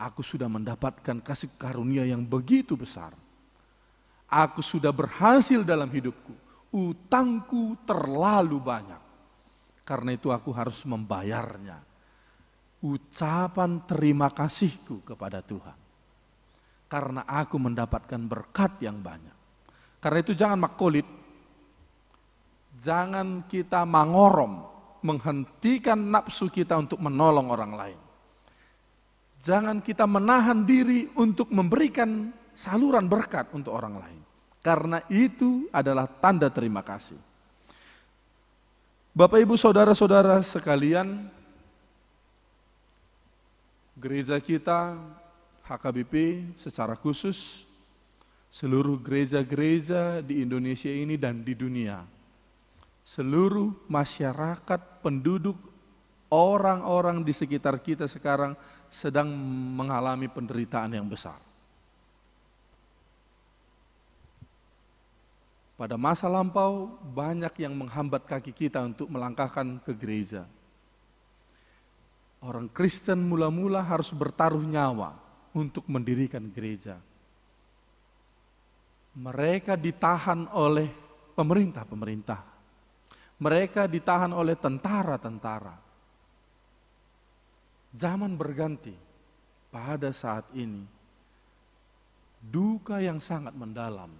Aku sudah mendapatkan kasih karunia yang begitu besar. Aku sudah berhasil dalam hidupku. Utangku terlalu banyak. Karena itu aku harus membayarnya. Ucapan terima kasihku kepada Tuhan. Karena aku mendapatkan berkat yang banyak. Karena itu jangan makolit. Jangan kita mangorom. Menghentikan nafsu kita untuk menolong orang lain. Jangan kita menahan diri untuk memberikan saluran berkat untuk orang lain. Karena itu adalah tanda terima kasih. Bapak Ibu Saudara-saudara sekalian, gereja kita HKBP secara khusus, seluruh gereja-gereja di Indonesia ini dan di dunia, seluruh masyarakat, penduduk, orang-orang di sekitar kita sekarang sedang mengalami penderitaan yang besar. Pada masa lampau banyak yang menghambat kaki kita untuk melangkahkan ke gereja. Orang Kristen mula-mula harus bertaruh nyawa untuk mendirikan gereja. Mereka ditahan oleh pemerintah-pemerintah. Mereka ditahan oleh tentara-tentara. Zaman berganti pada saat ini. Duka yang sangat mendalam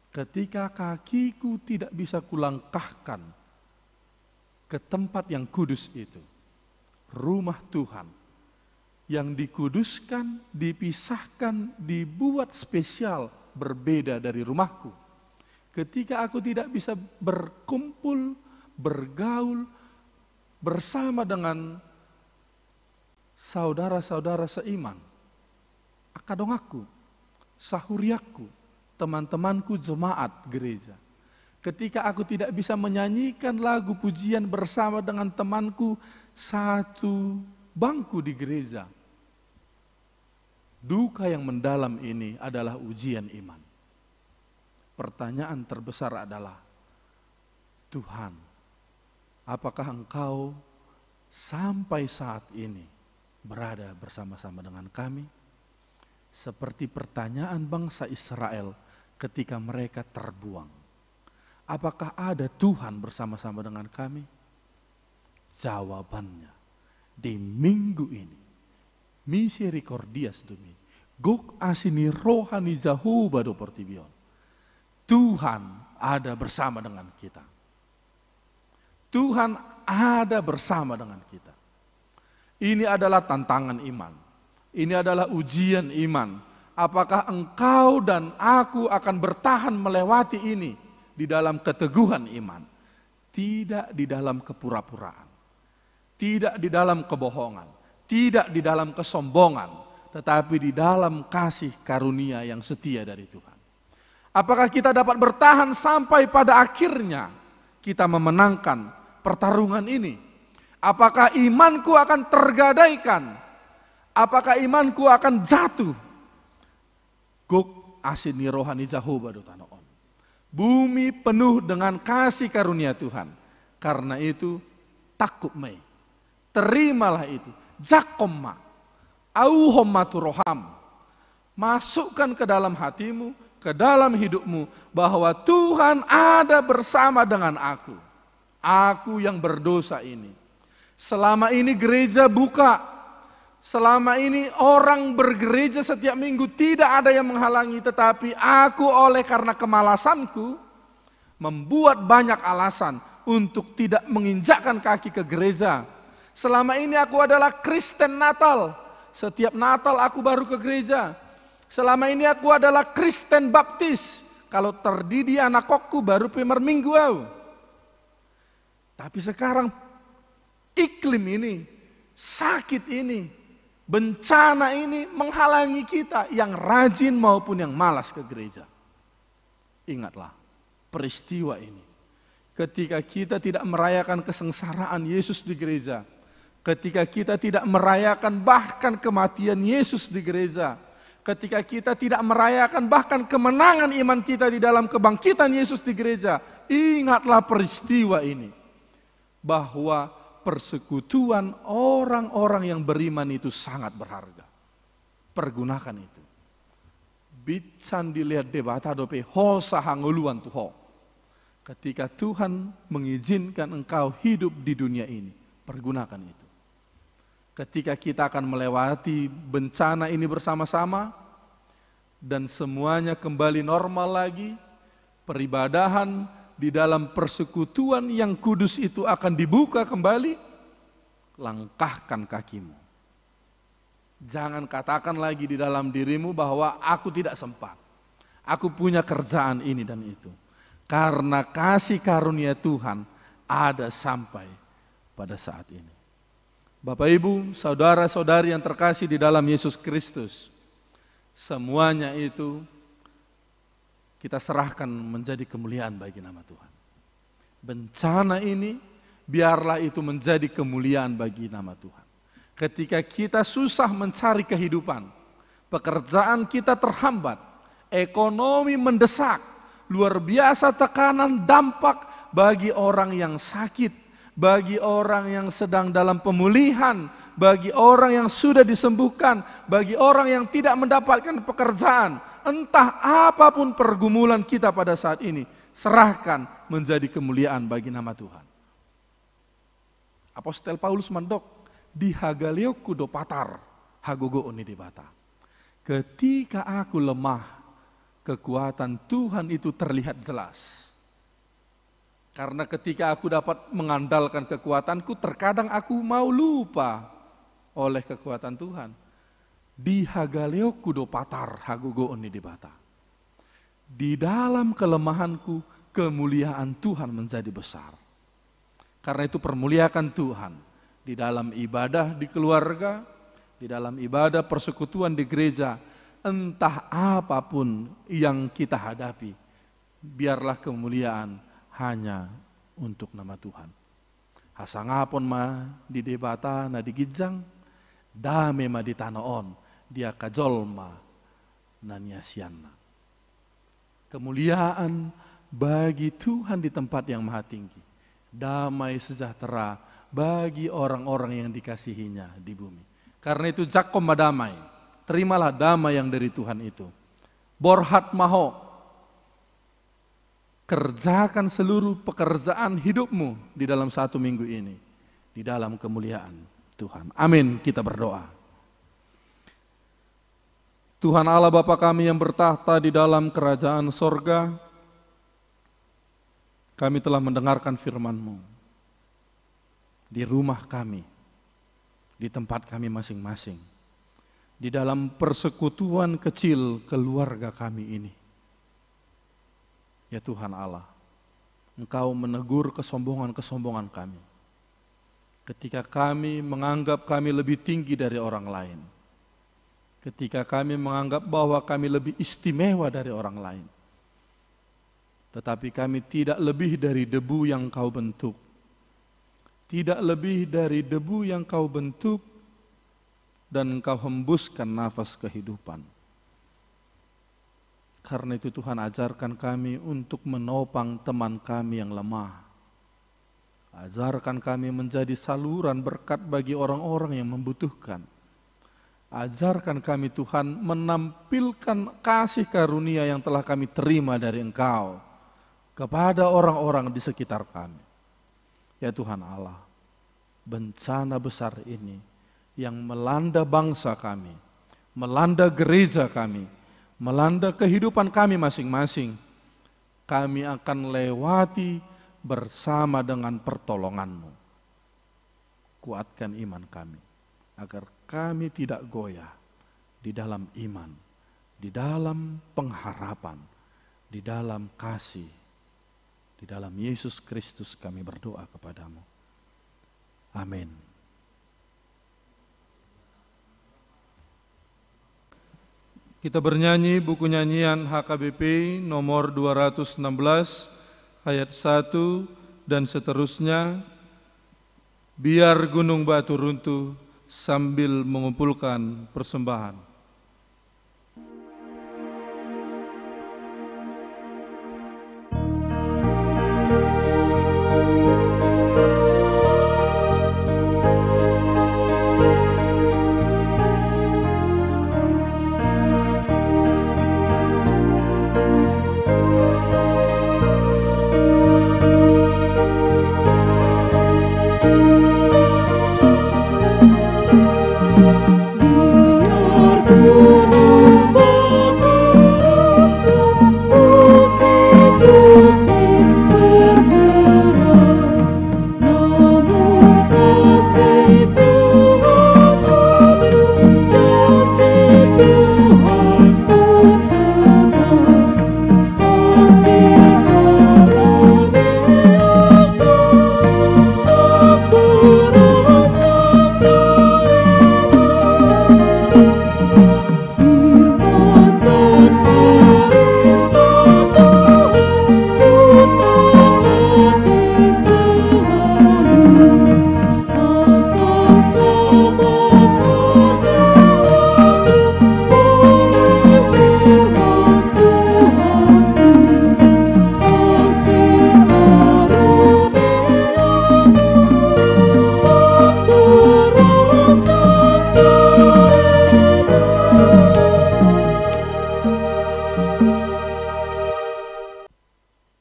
ketika kakiku tidak bisa kulangkahkan ke tempat yang kudus itu. Rumah Tuhan yang dikuduskan, dipisahkan, dibuat spesial berbeda dari rumahku. Ketika aku tidak bisa berkumpul, bergaul bersama dengan saudara-saudara seiman, akadongaku, sahuriaku, teman-temanku jemaat gereja. Ketika aku tidak bisa menyanyikan lagu pujian bersama dengan temanku satu bangku di gereja. Duka yang mendalam ini adalah ujian iman. Pertanyaan terbesar adalah, Tuhan, apakah Engkau sampai saat ini berada bersama-sama dengan kami? Seperti pertanyaan bangsa Israel ketika mereka terbuang. Apakah ada Tuhan bersama-sama dengan kami? Jawabannya, di minggu ini, misericordias dumi, guk asini rohani jahuba do portibion. Tuhan ada bersama dengan kita. Tuhan ada bersama dengan kita. Ini adalah tantangan iman. Ini adalah ujian iman. Apakah engkau dan aku akan bertahan melewati ini di dalam keteguhan iman? Tidak di dalam kepura-puraan. Tidak di dalam kebohongan. Tidak di dalam kesombongan. Tetapi di dalam kasih karunia yang setia dari Tuhan. Apakah kita dapat bertahan sampai pada akhirnya kita memenangkan pertarungan ini? Apakah imanku akan tergadaikan? Apakah imanku akan jatuh? Gog asini rohani Jehovah do tanah on. Bumi penuh dengan kasih karunia Tuhan. Karena itu takut mai. Terimalah itu. Jakomma. Auhommatu roham. Masukkan ke dalam hatimu, ke dalam hidupmu, bahwa Tuhan ada bersama dengan aku. Aku yang berdosa ini. Selama ini gereja buka. Selama ini orang bergereja setiap minggu tidak ada yang menghalangi. Tetapi aku oleh karena kemalasanku membuat banyak alasan untuk tidak menginjakkan kaki ke gereja. Selama ini aku adalah Kristen Natal. Setiap Natal aku baru ke gereja. Selama ini aku adalah Kristen Baptis. Kalau terdidi anak kokku baru pemer minggu. Tapi sekarang iklim ini, sakit ini, bencana ini menghalangi kita yang rajin maupun yang malas ke gereja. Ingatlah peristiwa ini. Ketika kita tidak merayakan kesengsaraan Yesus di gereja. Ketika kita tidak merayakan bahkan kematian Yesus di gereja. Ketika kita tidak merayakan bahkan kemenangan iman kita di dalam kebangkitan Yesus di gereja. Ingatlah peristiwa ini. Bahwa persekutuan orang-orang yang beriman itu sangat berharga. Pergunakan itu. Bican dilihat debata dope hosa hanguluan tuho. Ketika Tuhan mengizinkan engkau hidup di dunia ini, pergunakan itu. Ketika kita akan melewati bencana ini bersama-sama dan semuanya kembali normal lagi, peribadahan di dalam persekutuan yang kudus itu akan dibuka kembali, langkahkan kakimu. Jangan katakan lagi di dalam dirimu bahwa aku tidak sempat. Aku punya kerjaan ini dan itu. Karena kasih karunia Tuhan ada sampai pada saat ini. Bapak Ibu, saudara-saudari yang terkasih di dalam Yesus Kristus, semuanya itu kita serahkan menjadi kemuliaan bagi nama Tuhan. Bencana ini biarlah itu menjadi kemuliaan bagi nama Tuhan. Ketika kita susah mencari kehidupan, pekerjaan kita terhambat, ekonomi mendesak, luar biasa tekanan dampak bagi orang yang sakit, bagi orang yang sedang dalam pemulihan, bagi orang yang sudah disembuhkan, bagi orang yang tidak mendapatkan pekerjaan. Entah apapun pergumulan kita pada saat ini, serahkan menjadi kemuliaan bagi nama Tuhan. Apostel Paulus mandok di hagalioku do patar hagogo oni di bata. Ketika aku lemah, kekuatan Tuhan itu terlihat jelas. Karena ketika aku dapat mengandalkan kekuatanku, terkadang aku mau lupa oleh kekuatan Tuhan. Di hagalioku do patar hagogo oni di bata. Di dalam kelemahanku, kemuliaan Tuhan menjadi besar. Karena itu permuliakan Tuhan. Di dalam ibadah di keluarga, di dalam ibadah persekutuan di gereja, entah apapun yang kita hadapi, biarlah kemuliaan hanya untuk nama Tuhan. Hasangapon ma di debata na di gijang, dame ma di tanaon, dia kajolma na niasianna. Kemuliaan bagi Tuhan di tempat yang maha tinggi, damai sejahtera bagi orang-orang yang dikasihinya di bumi. Karena itu jakom madamai, terimalah damai yang dari Tuhan itu. Borhat maho, kerjakan seluruh pekerjaan hidupmu di dalam 1 minggu ini, di dalam kemuliaan Tuhan. Amin, kita berdoa. Tuhan Allah Bapa kami yang bertahta di dalam kerajaan sorga, kami telah mendengarkan firman-Mu. Di rumah kami, di tempat kami masing-masing, di dalam persekutuan kecil keluarga kami ini. Ya Tuhan Allah, Engkau menegur kesombongan-kesombongan kami. Ketika kami menganggap kami lebih tinggi dari orang lain. Ketika kami menganggap bahwa kami lebih istimewa dari orang lain. Tetapi kami tidak lebih dari debu yang Kau bentuk. Tidak lebih dari debu yang Kau bentuk dan Kau hembuskan nafas kehidupan. Karena itu Tuhan ajarkan kami untuk menopang teman kami yang lemah. Ajarkan kami menjadi saluran berkat bagi orang-orang yang membutuhkan. Ajarkan kami Tuhan menampilkan kasih karunia yang telah kami terima dari Engkau kepada orang-orang di sekitar kami. Ya Tuhan Allah, bencana besar ini yang melanda bangsa kami, melanda gereja kami, melanda kehidupan kami masing-masing, kami akan lewati bersama dengan pertolongan-Mu. Kuatkan iman kami, agar kami tidak goyah di dalam iman, di dalam pengharapan, di dalam kasih, di dalam Yesus Kristus kami berdoa kepadamu. Amin. Kita bernyanyi buku nyanyian HKBP nomor 216 ayat 1 dan seterusnya. Biar gunung batu runtuh sambil mengumpulkan persembahan.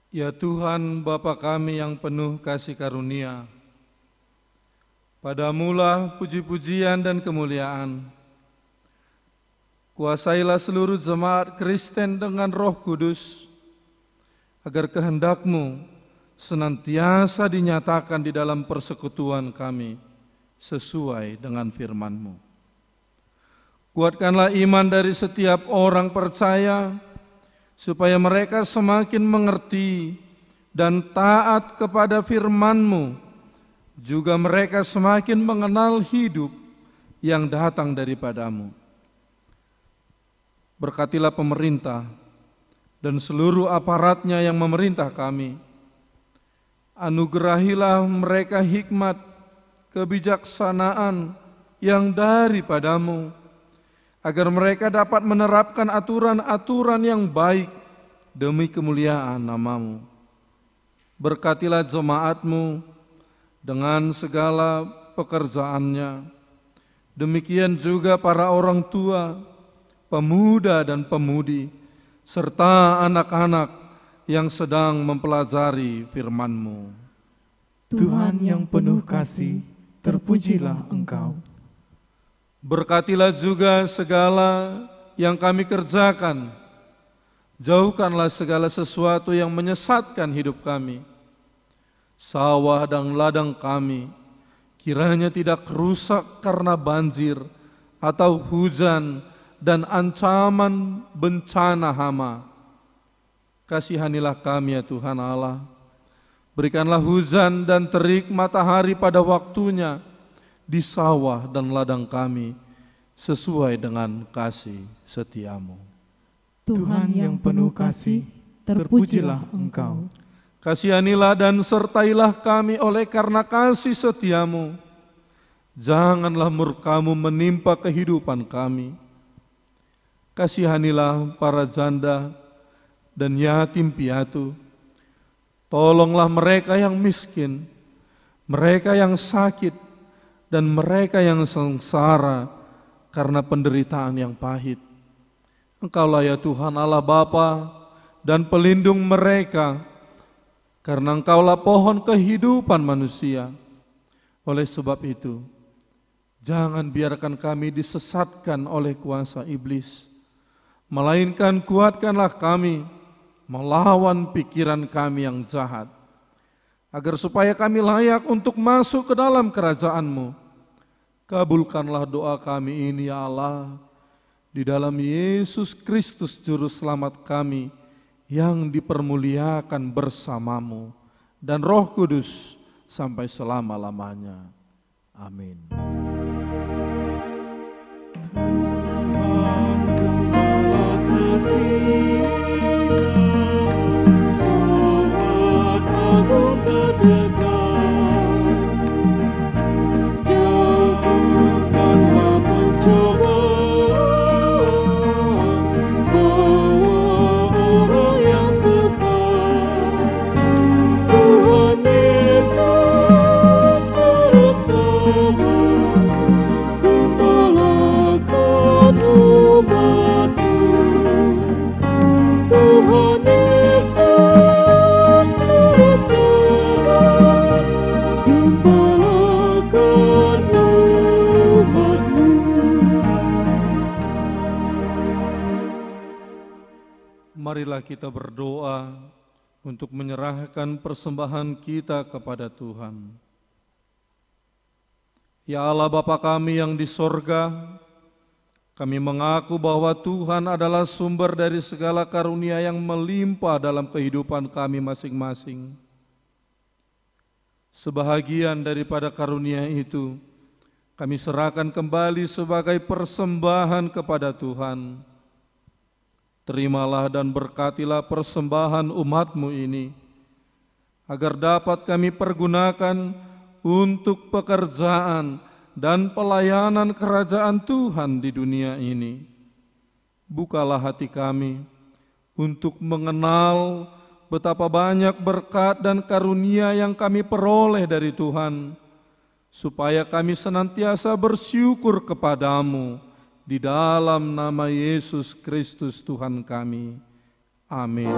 Ya Tuhan Bapa kami yang penuh kasih karunia, padamulah puji-pujian dan kemuliaan. Kuasailah seluruh jemaat Kristen dengan Roh Kudus, agar kehendak-Mu senantiasa dinyatakan di dalam persekutuan kami sesuai dengan firman-Mu. Kuatkanlah iman dari setiap orang percaya, supaya mereka semakin mengerti dan taat kepada firman-Mu, juga mereka semakin mengenal hidup yang datang daripada-Mu. Berkatilah pemerintah dan seluruh aparatnya yang memerintah kami. Anugerahilah mereka hikmat, kebijaksanaan yang daripada-Mu, agar mereka dapat menerapkan aturan-aturan yang baik demi kemuliaan nama-Mu. Berkatilah jemaat-Mu dengan segala pekerjaannya. Demikian juga para orang tua, pemuda dan pemudi, serta anak-anak yang sedang mempelajari firman-Mu. Tuhan yang penuh kasih, terpujilah Engkau. Berkatilah juga segala yang kami kerjakan. Jauhkanlah segala sesuatu yang menyesatkan hidup kami. Sawah dan ladang kami kiranya tidak rusak karena banjir atau hujan dan ancaman bencana hama. Kasihanilah kami ya Tuhan Allah. Berikanlah hujan dan terik matahari pada waktunya di sawah dan ladang kami, sesuai dengan kasih setia-Mu. Tuhan yang penuh kasih, terpujilah Engkau. Kasihanilah dan sertailah kami oleh karena kasih setia-Mu. Janganlah murka-Mu menimpa kehidupan kami. Kasihanilah para janda dan yatim piatu. Tolonglah mereka yang miskin, mereka yang sakit, dan mereka yang sengsara karena penderitaan yang pahit. Engkaulah ya Tuhan Allah Bapa dan pelindung mereka, karena Engkaulah pohon kehidupan manusia. Oleh sebab itu, jangan biarkan kami disesatkan oleh kuasa iblis, melainkan kuatkanlah kami melawan pikiran kami yang jahat, agar supaya kami layak untuk masuk ke dalam kerajaan-Mu. Kabulkanlah doa kami ini ya Allah, di dalam Yesus Kristus Juru Selamat kami, yang dipermuliakan bersama-Mu dan Roh Kudus sampai selama-lamanya. Amin. Tuhan Gembala setia, sobat agung terdekat, jauhkanlah pencobaan, bawa orang yang sesat. Tuhan Yesus Juru Selamat, gembalakan umat-Mu. Tuhan Yesus Juru Selamat, gembalakan umat-Mu. Marilah kita berdoa untuk menyerahkan persembahan kita kepada Tuhan. Ya Allah Bapa kami yang di sorga, kami mengaku bahwa Tuhan adalah sumber dari segala karunia yang melimpah dalam kehidupan kami masing-masing. Sebahagian daripada karunia itu, kami serahkan kembali sebagai persembahan kepada Tuhan. Terimalah dan berkatilah persembahan umat-Mu ini, agar dapat kami pergunakan untuk pekerjaan dan pelayanan kerajaan Tuhan di dunia ini. Bukalah hati kami untuk mengenal betapa banyak berkat dan karunia yang kami peroleh dari Tuhan, supaya kami senantiasa bersyukur kepadamu di dalam nama Yesus Kristus Tuhan kami. Amin.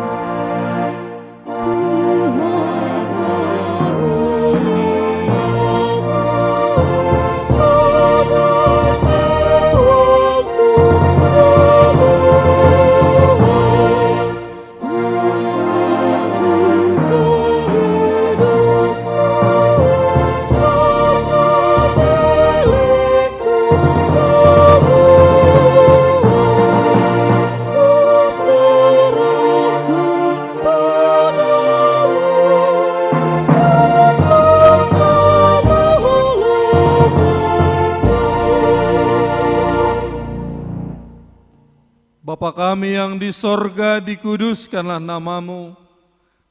Bapa kami yang di sorga, dikuduskanlah nama-Mu,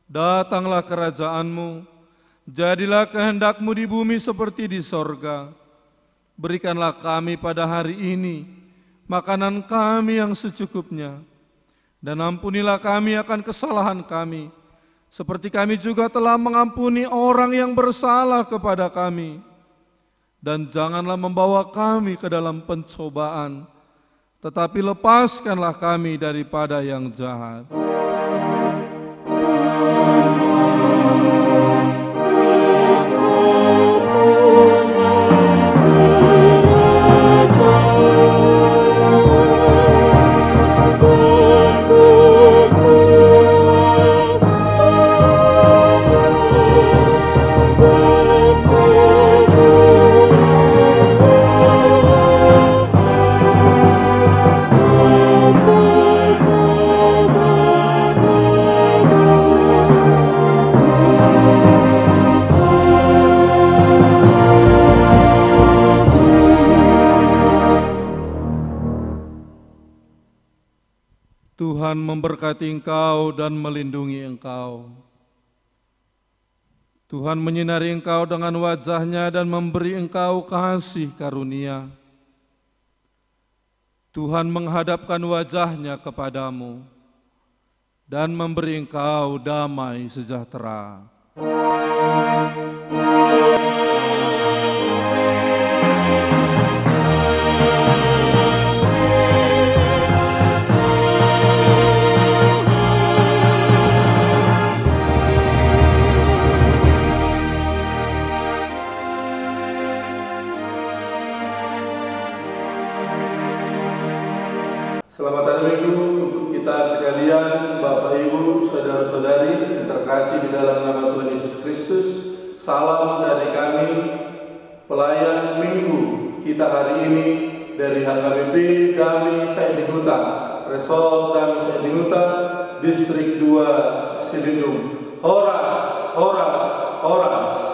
datanglah kerajaan-Mu, jadilah kehendak-Mu di bumi seperti di sorga. Berikanlah kami pada hari ini makanan kami yang secukupnya, dan ampunilah kami akan kesalahan kami, seperti kami juga telah mengampuni orang yang bersalah kepada kami. Dan janganlah membawa kami ke dalam pencobaan, tetapi lepaskanlah kami daripada yang jahat. Tuhan memberkati engkau dan melindungi engkau. Tuhan menyinari engkau dengan wajah-Nya dan memberi engkau kasih karunia. Tuhan menghadapkan wajah-Nya kepadamu dan memberi engkau damai sejahtera. Selamat hari Minggu untuk kita sekalian, Bapak Ibu, saudara-saudari yang terkasih di dalam nama Tuhan Yesus Kristus. Salam dari kami, pelayan Minggu kita hari ini dari HKBP Dami Saidinguta, Resort Dami Saidinguta, Distrik 2 Silindung. Horas, horas, horas.